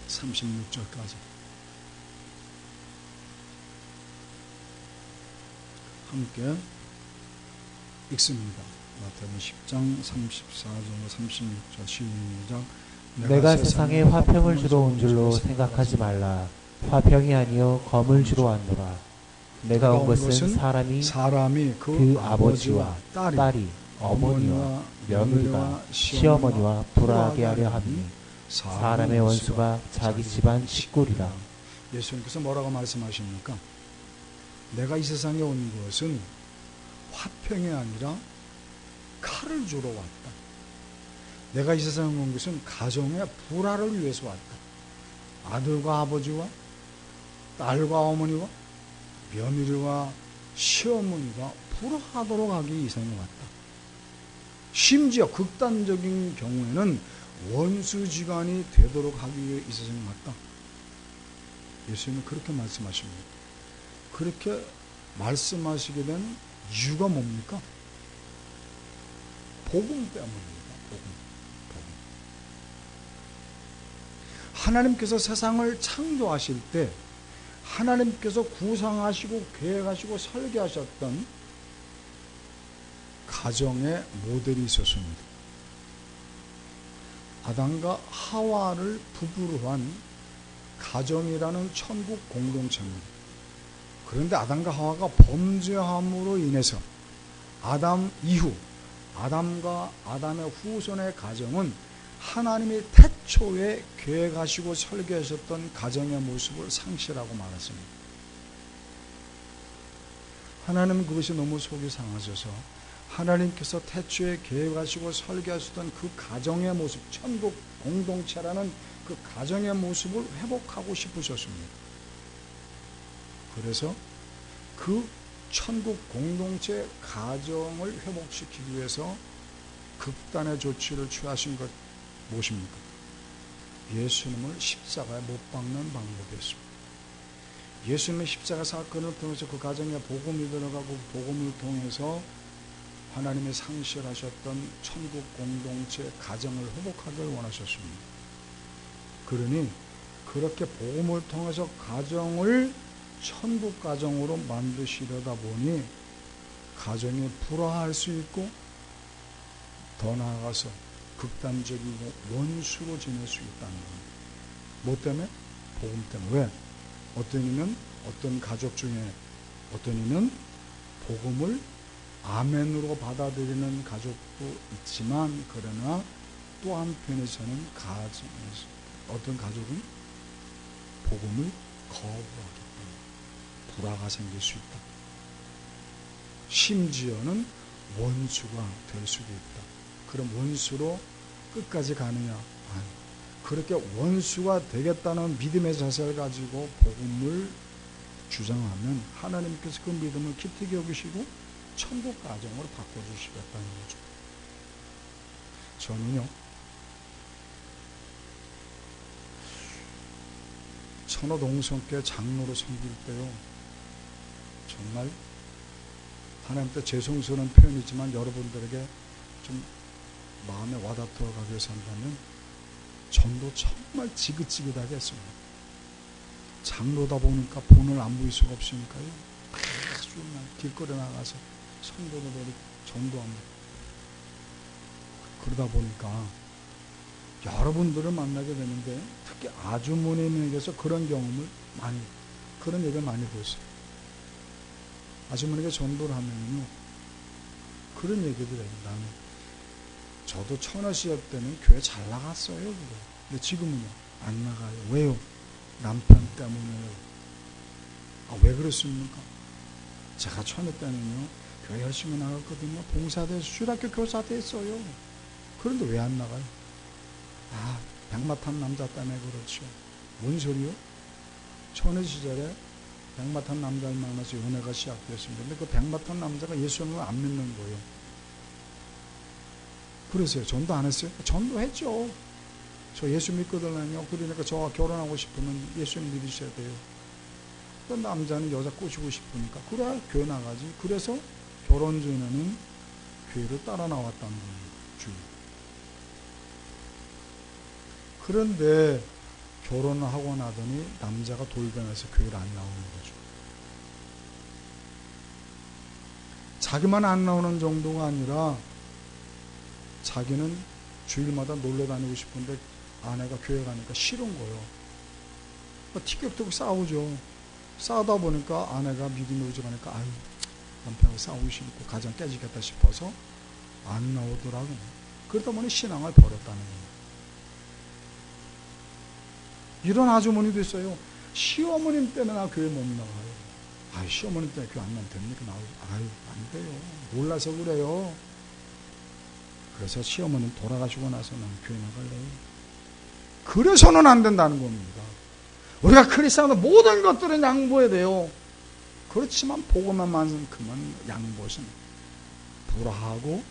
36절까지 함께 읽습니다. 마태복음 10장 34절로 36절 시작. 내가 세상에 화평을 주러 온 줄로 생각하지 말라. 화평이 아니요 검을 주러 왔노라. 내가 온 것은 사람이 그 아버지와 딸이 어머니와 며느리와 시어머니와 불화하게 하려 함이니 사람의 원수가 자기 집안 식구리라. 예수님께서 뭐라고 말씀하십니까? 내가 이 세상에 온 것은 화평이 아니라 칼을 주러 왔다. 내가 이 세상에 온 것은 가정의 불화를 위해서 왔다. 아들과 아버지와 딸과 어머니와 며느리와 시어머니가 불화하도록 하기 이 세상에 왔다. 심지어 극단적인 경우에는 원수지간이 되도록 하기 위해 이 세상에 왔다. 예수님은 그렇게 말씀하십니다. 그렇게 말씀하시게 된 이유가 뭡니까? 복음 때문입니다. 복음. 하나님께서 세상을 창조하실 때 하나님께서 구상하시고 계획하시고 설계하셨던 가정의 모델이 있었습니다. 아담과 하와를 부부로 한 가정이라는 천국 공동체입니다. 그런데 아담과 하와가 범죄함으로 인해서 아담 이후 아담과 아담의 후손의 가정은 하나님이 태초에 계획하시고 설계하셨던 가정의 모습을 상실하고 말았습니다. 하나님은 그것이 너무 속이 상하셔서 하나님께서 태초에 계획하시고 설계하셨던 그 가정의 모습, 천국 공동체라는 그 가정의 모습을 회복하고 싶으셨습니다. 그래서 그 천국 공동체 가정을 회복시키기 위해서 극단의 조치를 취하신 것 무엇입니까? 예수님을 십자가에 못 박는 방법이었습니다. 예수님의 십자가 사건을 통해서 그 가정에 복음이 들어가고 복음을 통해서 하나님의 상실하셨던 천국 공동체 가정을 회복하기를 원하셨습니다. 그러니 그렇게 복음을 통해서 가정을 천국 가정으로 만드시려다 보니 가정이 불화할 수 있고 더 나아가서 극단적이고 원수로 지낼 수 있다는 겁니다. 뭐 때문에? 복음 때문에. 왜? 어떤 이는 어떤 가족 중에 어떤 이는 복음을 아멘으로 받아들이는 가족도 있지만 그러나 또 한편에서는 어떤 가족은 복음을 거부하기 때문에 불화가 생길 수 있다. 심지어는 원수가 될 수도 있다. 그럼 원수로 끝까지 가느냐? 아니. 그렇게 원수가 되겠다는 믿음의 자세를 가지고 복음을 주장하면 하나님께서 그 믿음을 기특히 여기시고 천국 가정으로 바꿔주시겠다는 거죠. 저는요, 천호동성교회 장로로 섬길 때요, 정말 하나님께 죄송스러운 표현이지만 여러분들에게 좀 마음에 와닿도록 하기 위해서 한다면 전도 정말 지긋지긋하게 했습니다. 장로다 보니까 본을 안 보일 수가 없으니까요, 아주 길거리에 나가서 성도도 버리고 전도합니다. 그러다 보니까 여러분들을 만나게 되는데 특히 아주머님에게서 그런 경험을 그런 얘기를 많이 보였어요. 아주머니가 전도를 하면요, 그런 얘기들 해요. 나는 저도 천하시합 때는 교회 잘 나갔어요. 근데 지금은요, 안 나가요. 왜요? 남편 때문에요. 왜 그렇습니까? 제가 천하 때는요, 교회 열심히 나갔거든요. 봉사대, 주일학교 교사도 했어요. 그런데 왜 안 나가요? 백마탄 남자 때문에 그렇죠. 뭔 소리요? 천하 시절에 백마탄 남자를 만나서 연애가 시작됐습니다. 근데 그 백마탄 남자가 예수님을 안 믿는 거예요. 그러세요. 전도 안 했어요? 전도했죠. 저 예수 믿거든요. 그러니까 저와 결혼하고 싶으면 예수님 믿으셔야 돼요. 그 남자는 여자 꼬시고 싶으니까 그래 교회 나가지. 그래서 결혼 전에는 교회를 따라 나왔다는 거예요. 그런데 결혼을 하고 나더니 남자가 돌변해서 교회를 안 나오는 거죠. 자기만 안 나오는 정도가 아니라 자기는 주일마다 놀러 다니고 싶은데 아내가 교회 가니까 싫은 거예요. 티격태격 싸우죠. 싸우다 보니까 아내가 믿음이 부족하니까 남편하고 싸우기 싫고 가정 깨지겠다 싶어서 안 나오더라고요. 그러다 보니 신앙을 버렸다는 거예요. 이런 아주머니도 있어요. 시어머님 때문에 나 교회 못 나가요. 시어머님 때문에 교회 안 나면 됩니까? 안 돼요. 몰라서 그래요. 그래서 시어머님 돌아가시고 나서 난 교회 나갈래요. 그래서는 안 된다는 겁니다. 우리가 크리스찬도 모든 것들은 양보해야 돼요. 그렇지만 복음만큼은 양보는 불화하고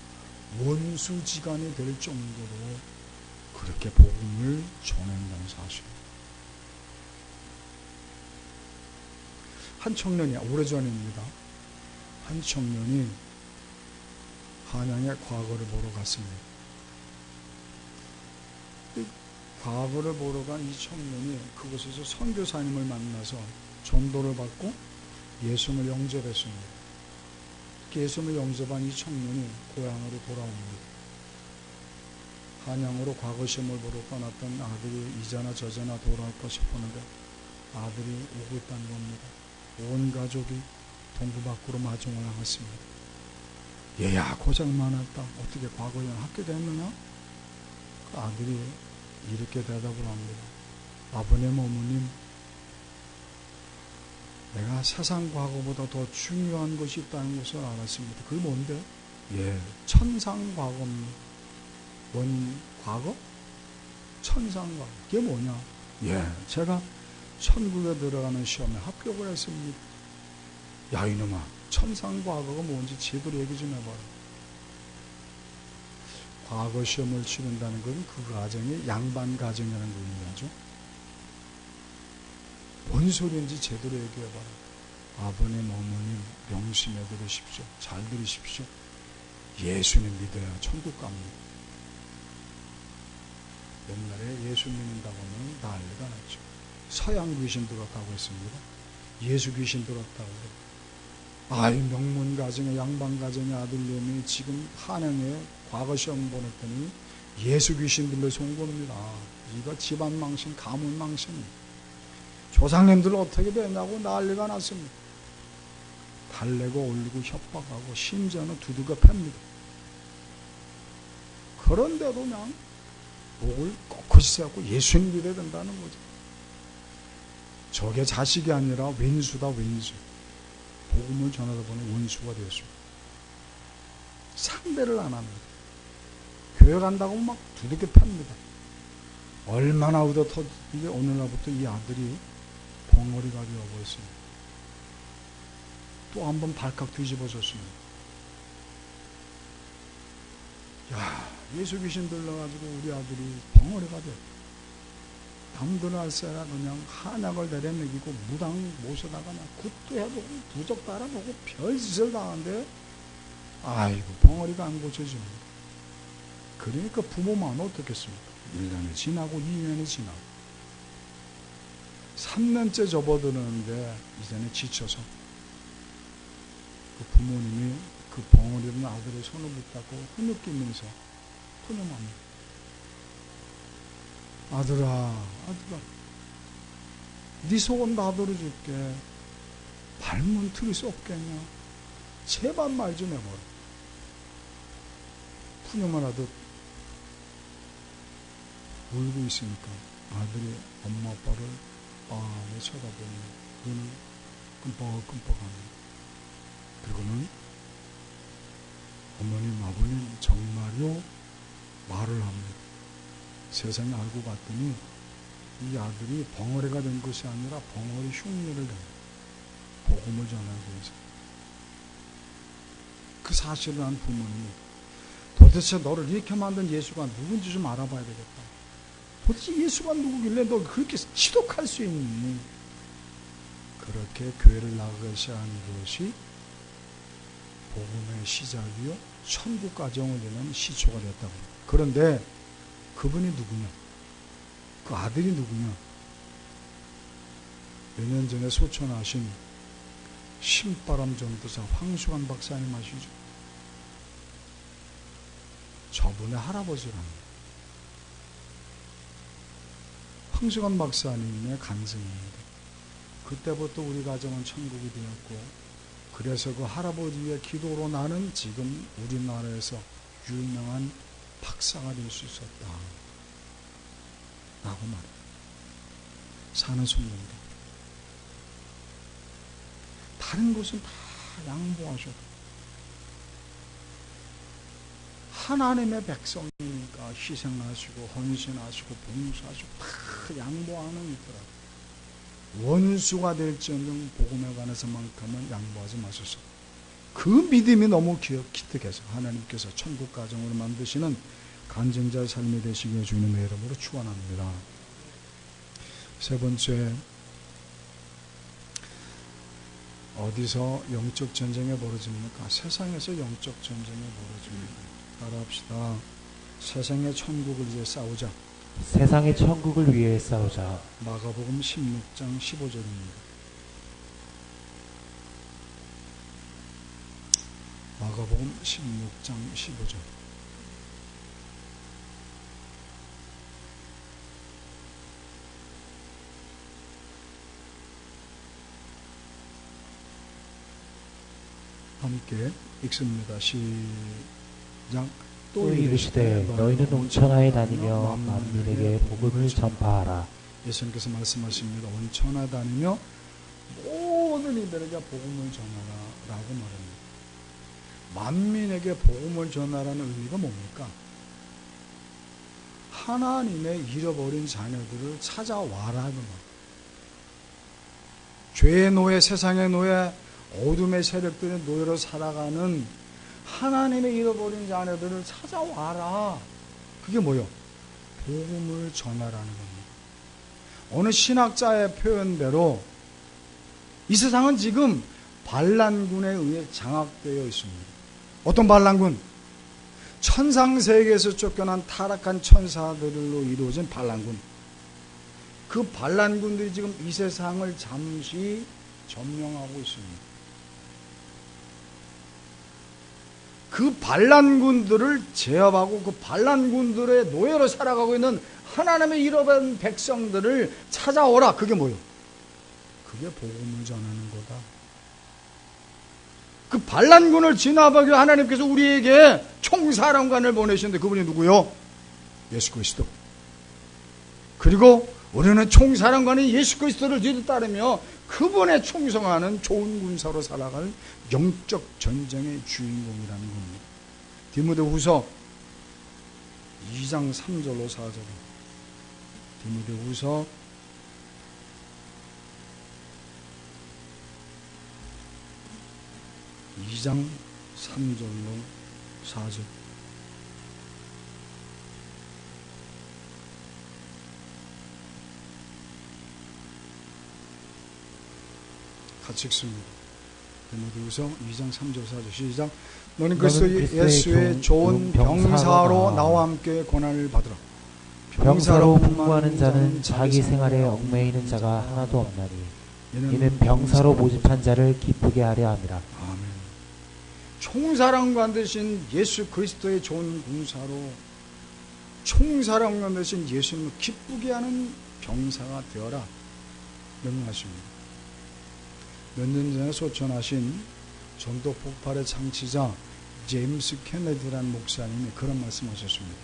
원수지간이 될 정도로 그렇게 복음을 전한다는 사실입니다. 한 청년이 오래전입니다. 한 청년이 한양의 과거를 보러 갔습니다. 과거를 보러 간 이 청년이 그곳에서 선교사님을 만나서 전도를 받고 예수님을 영접했습니다. 예수님을 영접한 이 청년이 고향으로 돌아옵니다. 한양으로 과거 시험을 보러 떠났던 아들이 이자나 저자나 돌아올까 싶었는데 아들이 오고 있다는 겁니다. 온 가족이 동부 밖으로 마중을 나갔습니다. 얘야 고생 많았다. 어떻게 과거에 학교 됐느냐? 그 아들이 이렇게 대답을 합니다. 아버님 어머님, 내가 세상 과거보다 더 중요한 것이 있다는 것을 알았습니다. 그게 뭔데? 천상 과거입니다. 뭔 과거? 천상 과거. 그게 뭐냐? 제가 천국에 들어가는 시험에 합격을 했습니다. 야 이놈아, 천상 과거가 뭔지 제대로 얘기 좀 해봐라. 과거 시험을 치른다는 건 그 가정이 양반 가정이라는 걸 의미하죠. 뭔 소리인지 제대로 얘기해봐라. 아버님 어머님 명심해 들으십시오. 잘 들으십시오. 예수님 믿어야 천국 갑니다. 옛날에 예수 믿는다고 하면 난리가 났죠. 서양 귀신 들었다고 했습니다. 예수 귀신 들었다고. 아이, 명문 가정의 양반 가정의 아들놈이 지금 한양에 과거 시험 보냈더니 예수 귀신 들려서 온 겁니다. 이거 집안 망신, 가문 망신. 조상님들 어떻게 되냐고 난리가 났습니다. 달래고 올리고 협박하고 심지어는 두들겨 팹니다. 그런데도 그냥 목을 꼿꼿이 세우고 예수님 믿어야 된다는 거죠. 저게 자식이 아니라 왼수다, 왼수. 복음을 전하다 보니 원수가 되었습니다. 상대를 안 합니다. 교회 간다고 막 두들겨 팹니다. 얼마나 얻어터지게 오늘날부터 이 아들이 벙어리가 되어버렸습니다. 또 한 번 발칵 뒤집어졌습니다. 야, 예수 귀신 들러가지고 우리 아들이 벙어리가 돼. 남들 알세라 그냥 한약을 내려먹이고 무당 모셔다가 그냥 굿도 해보고 부적 따라보고 별짓을 당하는데 아이고 벙어리가 안 고쳐집니다. 그러니까 부모만 어떻겠습니까? 1년이 지나고 2년이 지나고 3년째 접어드는데 이제는 지쳐서 그 부모님이 그 벙어리는 아들의 손을 붙잡고 흐느끼면서 토념합니다. 아들아, 네 속은 놔둬줄게. 발문 틀을 수 없겠냐? 제발 말 좀 해봐라. 푸념을 하듯 울고 있으니까 아들이 엄마 아빠를 빤히 쳐다보니 눈을 끔뻑끔뻑합니다. 그리고는 어머님, 아버님 정말요 말을 합니다. 세상에 알고 봤더니 이 아들이 벙어리가 된 것이 아니라 벙어리 흉내를 냅니다. 복음을 전하기 위해서. 그 사실을 한 부모님이 도대체 너를 이렇게 만든 예수가 누군지 좀 알아봐야 되겠다. 도대체 예수가 누구길래 너 그렇게 지독할 수 있니? 그렇게 교회를 나가기 시작한 것이 복음의 시작이요 천국 가정을 여는 시초가 됐다고. 그런데 그분이 누구냐? 그 아들이 누구냐? 몇 년 전에 소천하신 신바람 전도사 황수관 박사님 아시죠? 저분의 할아버지랍니다. 황수관 박사님의 간증입니다. 그때부터 우리 가정은 천국이 되었고, 그래서 그 할아버지의 기도로 나는 지금 우리나라에서 유명한 박사가 될 수 있었다 라고 말해요. 사는 손님들 다른 곳은 다 양보하셔도 하나님의 백성이니까 희생하시고 헌신하시고 봉사하시고 다 양보하는 있더라고요. 원수가 될지언정 복음에 관해서만큼은 양보하지 마소서. 그 믿음이 너무 기특해서 하나님께서 천국 가정으로 만드시는 간증자의 삶이 되시기에 주님의 이름으로 축원합니다. 세 번째, 어디서 영적 전쟁이 벌어집니까? 세상에서 영적 전쟁이 벌어집니다. 따라합시다. 세상의 천국을 위해 싸우자. 세상의 천국을 위해 싸우자. 마가복음 16장 15절입니다. 마가복음 16장 15절. 함께 읽습니다. 시작. 또 이르시되 너희는 온천하에 다니며 만민에게 복음을 전파하라. 예수님께서 말씀하십니다. 온천하에 다니며 모든 이들에게 복음을 전하라 라고 말합니다. 만민에게 복음을 전하라는 의미가 뭡니까? 하나님의 잃어버린 자녀들을 찾아와라 그 말. 죄의 노예, 세상의 노예, 어둠의 세력들의 노예로 살아가는 하나님의 잃어버린 자녀들을 찾아와라. 그게 뭐요? 복음을 전하라는 겁니다. 어느 신학자의 표현대로 이 세상은 지금 반란군에 의해 장악되어 있습니다. 어떤 반란군? 천상세계에서 쫓겨난 타락한 천사들로 이루어진 반란군. 그 반란군들이 지금 이 세상을 잠시 점령하고 있습니다. 그 반란군들을 제압하고 그 반란군들의 노예로 살아가고 있는 하나님의 잃어버린 백성들을 찾아오라. 그게 뭐예요? 그게 복음을 전하는 거다. 그 반란군을 진압하기 위해 하나님께서 우리에게 총사령관을 보내셨는데 그분이 누구요? 예수 그리스도. 그리고 우리는 총사령관인 예수 그리스도를 뒤를 따르며 그분에 충성하는 좋은 군사로 살아갈 영적 전쟁의 주인공이라는 겁니다. 디모데후서 2장 3절로 4절. 디모데후서 2장 3절로 4절. 같이 읽습니다. 디모데후서 2장 3절 4절 시작. 너는 그리스도 예수의 좋은 병사로 나와 함께 고난을 받으라. 병사로 풍부하는 자는 자기 생활에 얽매이는 자가 하나도 없나니 이는 병사로 모집한 자를 기쁘게 하려 함이라. 아멘. 총사령관 되신 예수 그리스도의 좋은 군사로 총사령관 되신 예수님을 기쁘게 하는 병사가 되어라 명령하십니다. 몇 년 전에 소천하신 전도 폭발의 창시자 제임스 케네디라는 목사님이 그런 말씀하셨습니다.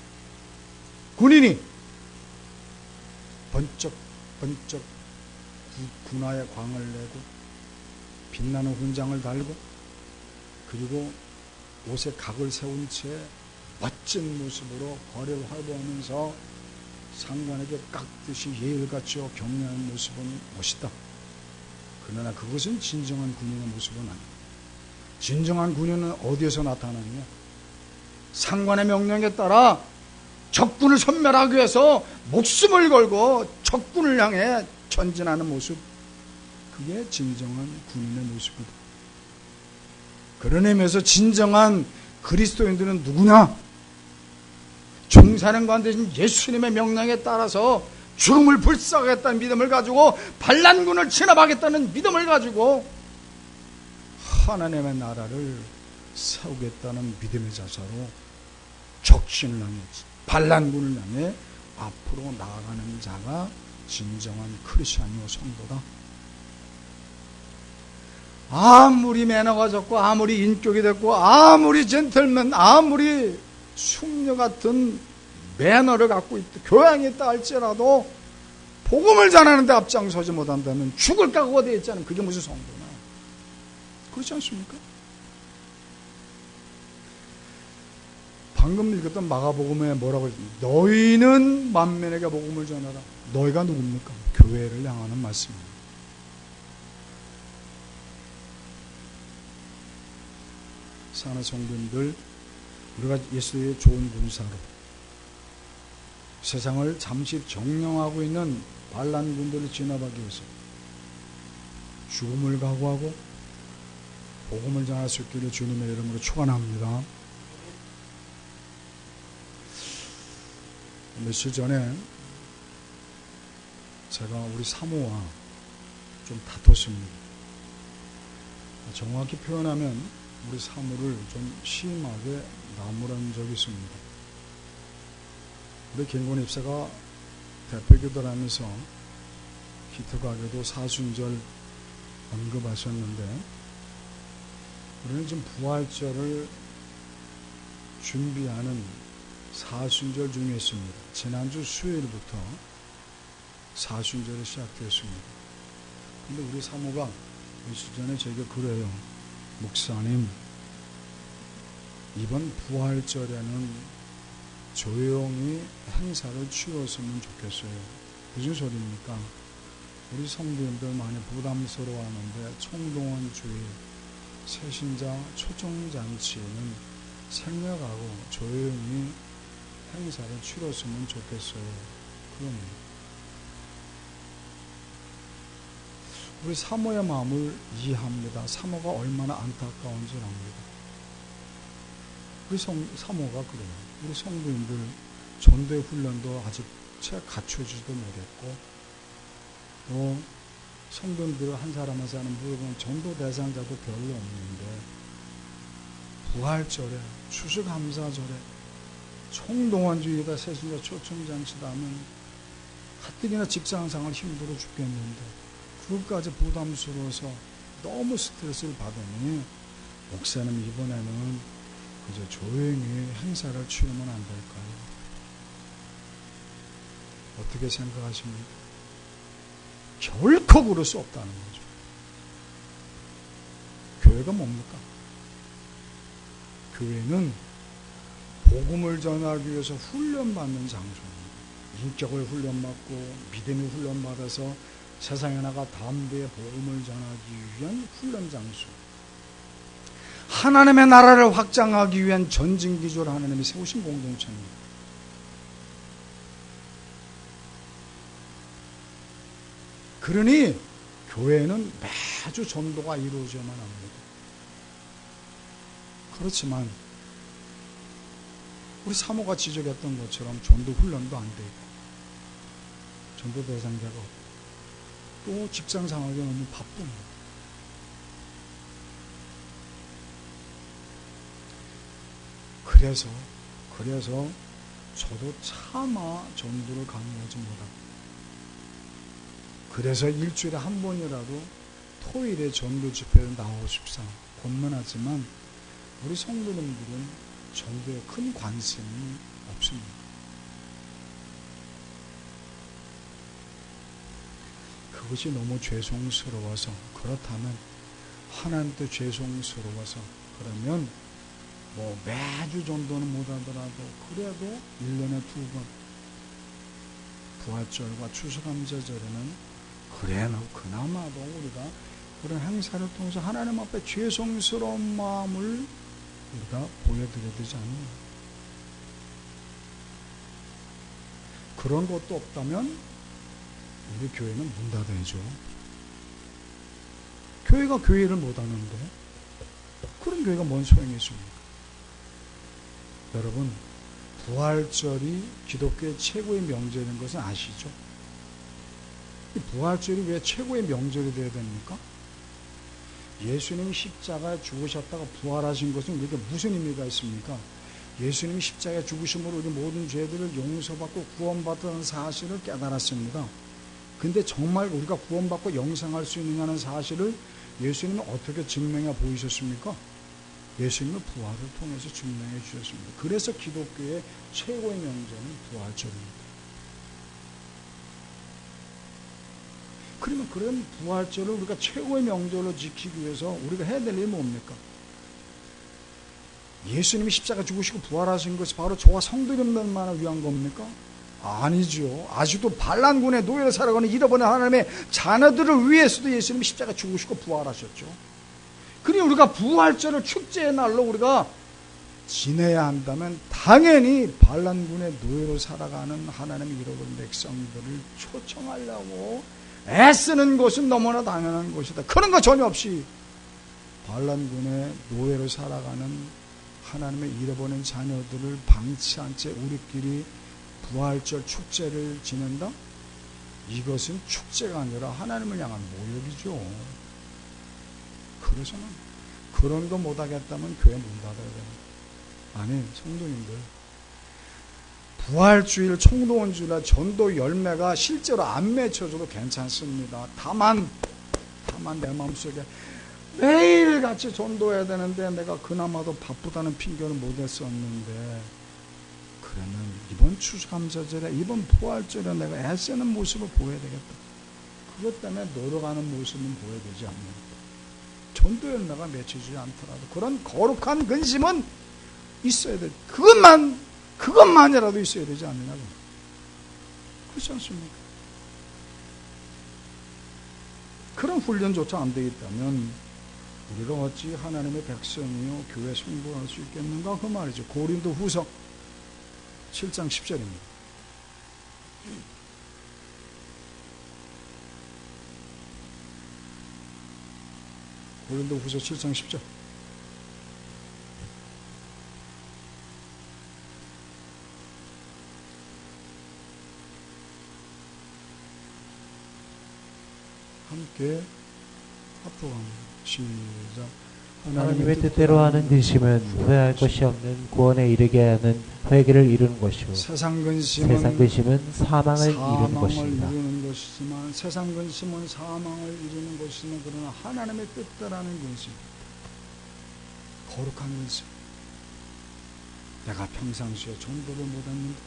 군인이 번쩍 군화에 광을 내고 빛나는 훈장을 달고 그리고 옷에 각을 세운 채 멋진 모습으로 거리를 활보하면서 상관에게 깍듯이 예의를 갖추어 격려하는 모습은 멋있다. 그러나 그것은 진정한 군인의 모습은 아니다. 진정한 군인은 어디에서 나타나느냐? 상관의 명령에 따라 적군을 섬멸하기 위해서 목숨을 걸고 적군을 향해 전진하는 모습, 그게 진정한 군인의 모습이다. 그런 의미에서 진정한 그리스도인들은 누구냐? 총사령관 되신 예수님의 명령에 따라서 죽음을 불사하겠다는 믿음을 가지고 반란군을 진압하겠다는 믿음을 가지고 하나님의 나라를 세우겠다는 믿음의 자세로 적신을 향해 반란군을 향해 앞으로 나아가는 자가 진정한 크리스찬이요 성도다. 아무리 매너가 좋고 아무리 인격이 됐고 아무리 젠틀맨 아무리 숙녀 같은 매너를 갖고 있다, 교양이 있다 할지라도 복음을 전하는데 앞장서지 못한다면 죽을 각오가 되어 있지 않으면 그게 무슨 성도나? 그렇지 않습니까? 방금 읽었던 마가복음에 뭐라고 했습니까? 너희는 만민에게 복음을 전하라. 너희가 누굽니까? 교회를 향하는 말씀입니다. 사랑하는 성도님들, 우리가 예수의 좋은 군사로 세상을 잠시 정령하고 있는 반란군들을 진압하기 위해서 죽음을 각오하고 복음을 전할 수 있기를 주님의 이름으로 축원합니다. 며칠 전에 제가 우리 사모와 좀 다퉜습니다. 정확히 표현하면 우리 사모를 좀 심하게 나무란 적이 있습니다. 우리 김건 입사가 대표기도를 하면서 기특하게도 사순절 언급하셨는데 우리는 지금 부활절을 준비하는 사순절 중에 있습니다. 지난주 수요일부터 사순절이 시작되었습니다. 근데 우리 사모가 며칠 전에 저에게 그래요. 목사님, 이번 부활절에는 조용히 행사를 치렀으면 좋겠어요. 무슨 소리입니까? 우리 성도님들 많이 부담스러워하는데 총동원 주일, 새신자 초청잔치는 생략하고 조용히 행사를 치렀으면 좋겠어요. 그럽니다. 우리 사모의 마음을 이해합니다. 사모가 얼마나 안타까운지 압니다. 우리 사모가 그래요. 우리 성도님들 전도의 훈련도 아직 채 갖춰지지도 못했고 또 성도들 한 사람 한 사람 물어보면 전도 대상자도 별로 없는데 부활절에 추수감사절에 총동원주의다 새신자 초청잔치다 하면 가뜩이나 직장생활 힘들어 죽겠는데 그것까지 부담스러워서 너무 스트레스를 받으니 목사님 이번에는 그저 조용히 행사를 치르면 안 될까요? 어떻게 생각하십니까? 결코 그럴 수 없다는 거죠. 교회가 뭡니까? 교회는 복음을 전하기 위해서 훈련받는 장소입니다. 인격을 훈련받고 믿음을 훈련받아서 세상에 나가 담대히 복음을 전하기 위한 훈련 장소. 하나님의 나라를 확장하기 위한 전진기조를 하나님이 세우신 공동체입니다. 그러니 교회는 매주 전도가 이루어져야만 합니다. 그렇지만 우리 사모가 지적했던 것처럼 전도 훈련도 안 돼 있고 전도 대상자가 없고 또 직장 상황이 너무 바쁩니다. 그래서 저도 차마 전도를 강요하지 못합니다. 그래서 일주일에 한 번이라도 토요일에 전도 집회에 나오고 싶사 권면하지만 우리 성도님들은 전도에 큰 관심이 없습니다. 그것이 너무 죄송스러워서 그렇다면 하나님도 죄송스러워서 그러면 뭐 매주 전도는 못하더라도 그래도 1년에 2번 부활절과 추수감사절에는 그나마도 우리가 그런 행사를 통해서 하나님 앞에 죄송스러운 마음을 우리가 보여드려야 되지 않느냐. 그런 것도 없다면 우리 교회는 문 닫아야죠. 교회가 교회를 못하는데 그런 교회가 뭔 소용이 있습니까? 여러분, 부활절이 기독교의 최고의 명절인 것은 아시죠? 이 부활절이 왜 최고의 명절이 되어야 됩니까? 예수님이 십자가에 죽으셨다가 부활하신 것은 우리에게 무슨 의미가 있습니까? 예수님이 십자가에 죽으심으로 우리 모든 죄들을 용서받고 구원받은 사실을 깨달았습니다. 근데 정말 우리가 구원받고 영생할 수 있느냐는 사실을 예수님은 어떻게 증명해 보이셨습니까? 예수님은 부활을 통해서 증명해 주셨습니다. 그래서 기독교의 최고의 명절은 부활절입니다. 그러면 그런 부활절을 우리가 최고의 명절로 지키기 위해서 우리가 해야 될 일이 뭡니까? 예수님이 십자가 죽으시고 부활하신 것이 바로 저와 성도님들만을 위한 겁니까? 아니죠. 아직도 반란군의 노예로 살아가는 잃어버린 하나님의 자녀들을 위해서도 예수님이 십자가 죽으시고 부활하셨죠. 그러니 우리가 부활절을 축제의 날로 우리가 지내야 한다면 당연히 반란군의 노예로 살아가는 하나님의 잃어버린 백성들을 초청하려고 애쓰는 것은 너무나 당연한 것이다. 그런 거 전혀 없이 반란군의 노예로 살아가는 하나님의 잃어버린 자녀들을 방치한 채 우리끼리 부활절 축제를 지낸다? 이것은 축제가 아니라 하나님을 향한 모욕이죠. 그래서는 그런 거 못하겠다면 교회 문 닫아야 됩니다. 아니, 성도님들, 부활주일, 총동원주일날 전도 열매가 실제로 안 맺혀줘도 괜찮습니다. 다만 내 마음속에 매일같이 전도해야 되는데 내가 그나마도 바쁘다는 핑계를 못 했었는데, 그러면 이번 추수감사절에, 이번 부활절에 내가 애쓰는 모습을 보여야 되겠다. 그것 때문에 노력하는 모습은 보여야 되지 않는다. 전도 열매가 맺히지 않더라도 그런 거룩한 근심은 있어야 돼. 그것만이라도 있어야 되지 않느냐고. 그렇지 않습니까? 그런 훈련조차 안 되어 있다면 우리가 어찌 하나님의 백성이요 교회 성도할 수 있겠는가 그 말이죠. 고린도후서 7장 10절입니다. 고린도후서 7장 10절. 함께 앞으로 갑니다. 시작. 하나님의 뜻대로 하는 근심은 후회할 것이 없는 구원에 이르게 하는 회개를 이루는 것이고 세상 근심은 사망을 이루는 것입니다. 것이지만 세상 근심은 사망을 이루는 것이지만 그러나 하나님의 뜻대로라는 근심, 거룩한 근심. 내가 평상시에 전도를 못했는데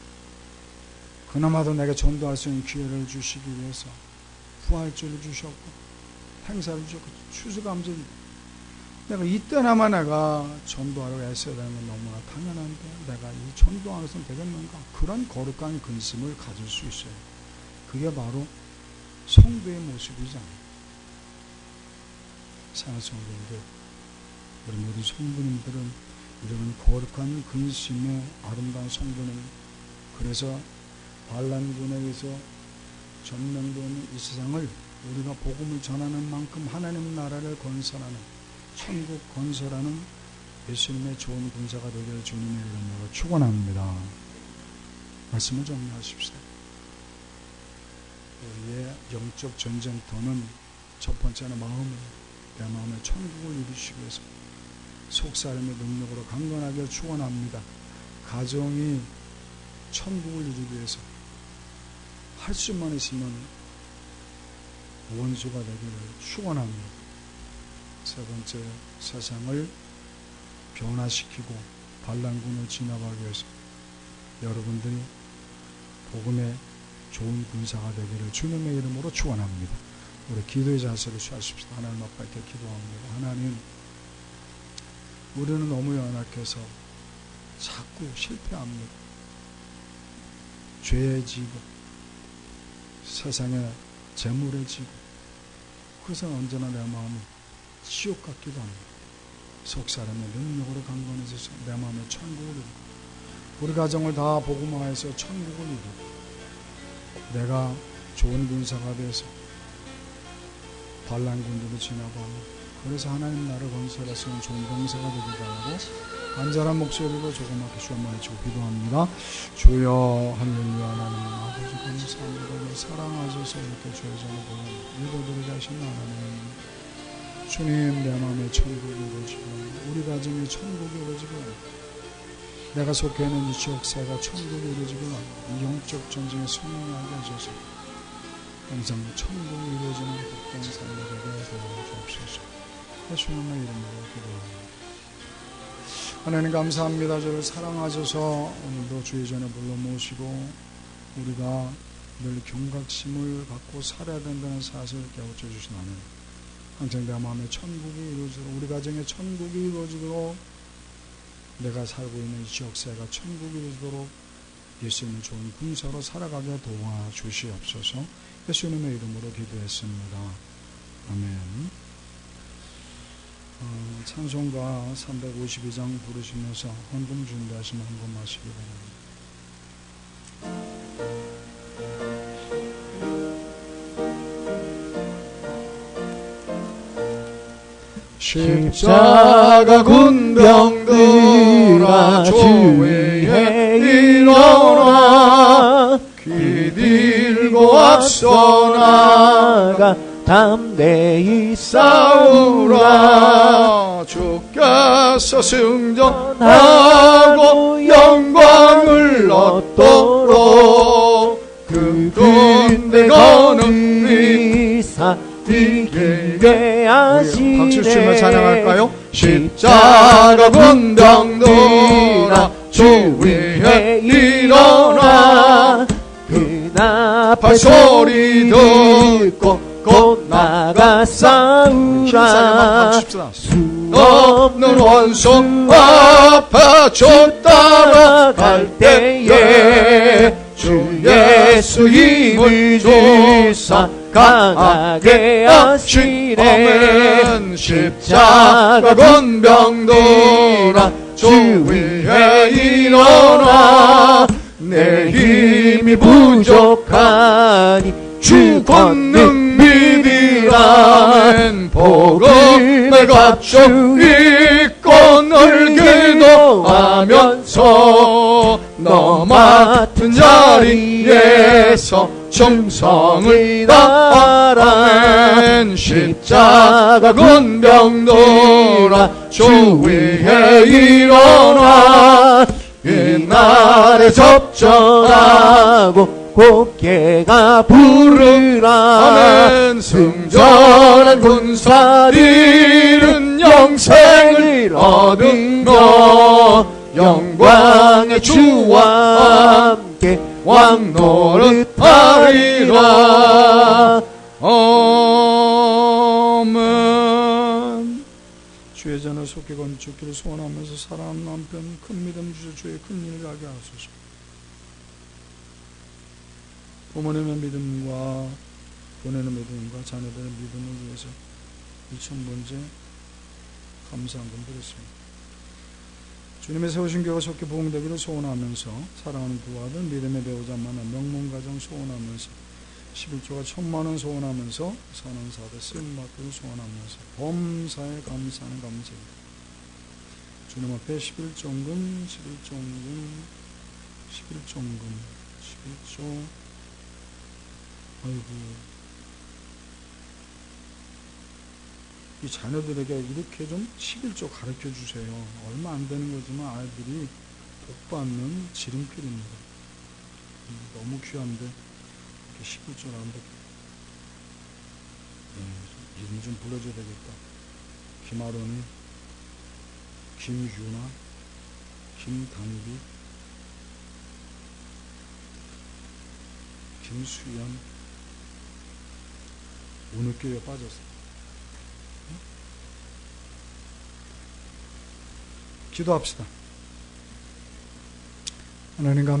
그나마도 내가 전도할 수 있는 기회를 주시기 위해서 부활주를 주셨고 행사를 주셨고 추수감사입니다. 내가 이때나마 내가 전도하러 애써야 되는 건 너무나 당연한데 내가 이 전도하면서 되겠는가? 그런 거룩한 근심을 가질 수 있어요. 그게 바로 성도의 모습이잖아요. 사랑하는 성도님들, 우리 모든 성도님들은 이런 거룩한 근심의 아름다운 성도님, 그래서 반란군에게서 전명되는 이 세상을 우리가 복음을 전하는 만큼 하나님 나라를 건설하는, 천국 건설하는 예수님의 좋은 군사가 되기를 주님의 이름으로 축원합니다. 말씀을 정리하십시다. 우리의 영적 전쟁터는 첫 번째는 마음이에요. 내 마음에 천국을 이루시기 위해서 속사람의 능력으로 강건하게 축원합니다. 가정이 천국을 이루기 위해서 할 수만 있으면 원수가 되기를 축원합니다. 세 번째, 세상을 변화시키고 반란군을 진압하기 위해서 여러분들이 복음의 좋은 군사가 되기를 주님의 이름으로 축원합니다. 우리 기도의 자세를 취하십시다. 하나님 앞에 기도합니다. 하나님, 우리는 너무 연약해서 자꾸 실패합니다. 죄에 지고 세상에 재물에 지고, 그래서 언제나 내 마음이 지옥 같기도 합니다. 속사람의 능력으로 강건해져서 내 마음에 천국을 이루고 우리 가정을 다 복음화해서 천국을 이루고 내가 좋은 군사가 돼서 반란군들을 진압하고 그래서 하나님 나라를 건설해서 좋은 병사가 되기도 하고 간절한 목소리로 조그맣게 주 한번 해주고 기도합니다. 주여 할렐루야. 하나님 아버지 감사합니다. 사랑하셔서 이렇게 주의 전을 읽어드리게 하신 하나님, 주님, 내 마음에 천국이 이루어지고 우리 가정에 천국이 이루어지고 내가 속해 있는 이 지역사회가 천국이 이루어지고 이 영적 전쟁에 승리하게 하셔서 항상 천국이 이루어지는 복된 삶이 되게 도와주옵소서. 예수님의 이름으로 기도합니다. 하나님 감사합니다. 저를 사랑하셔서 오늘도 주의 전에 불러 모시고 우리가 늘 경각심을 갖고 살아야 된다는 사실을 깨우쳐 주신 하나님, 항상 내 마음에 천국이 이루어지도록, 우리 가정에 천국이 이루어지도록, 내가 살고 있는 이 지역사회가 천국이 이루어지도록 예수님의 좋은 군사로 살아가게 도와주시옵소서. 예수님의 이름으로 기도했습니다. 아멘. 찬송가 352장 부르시면서 헌금 준비하시면 헌금하시기 바랍니다. 십자가 군병들아 주위에 일어나, 기 들고 앞서 나가 담대히 싸우라. 주께서 승전하고 영광을 얻도록 그 군대 거는 위사 이기게 하시네. 박수 치며 찬양할까요? 십자가 군병들아 주위에 일어나, 그 나팔 소리 듣고 곧 나가 싸우라. 수 없는 원수 앞에 주 따라갈 때에 주 예수 힘을 주사 강하게 하시네. 십자가 군병들아 주위에 일어나, 내 힘이 부족하니 주 권능 믿으라. 복음을 갖추 있고 늘 기도하면서 너 맡은 자리에서 충성을 다하라. 십자가 군병들아 주 위에 일어나 옛날에 접전하고 곱게가 부르라. 승전한 군사들은 영생을 얻으며 영광의 주와 함께 왕노릇하리라. 아멘. 주의 전에 속히 건축기를 소원하면서 사랑하는 남편 큰 믿음 주셔 주의 큰 일을 하게 하소서. 부모님의 믿음과 보내는 믿음과 자녀들의 믿음을 위해서 일천번째 감사한금 드렸습니다. 주님의 세우신 교회가 속히 부흥되기를 소원하면서 사랑하는 두 아들 믿음의 배우자 만나 명문가정 소원하면서 11조가 1000만원 소원하면서 선언사대 쓰임받기를 소원하면서 범사에 감사하는 감사입니다. 주님 앞에 11종금 11조 아이고 이 자녀들에게 이렇게 좀 11조 가르쳐 주세요. 얼마 안 되는 거지만 아이들이 복받는 지름길입니다. 너무 귀한데 이렇게 11조라는데 이름 좀 불러줘야 되겠다. 김아론이, 김유나, 김단비, 김수연 어느 교회에 빠졌어? 기도합시다. 하나님 감사합니다.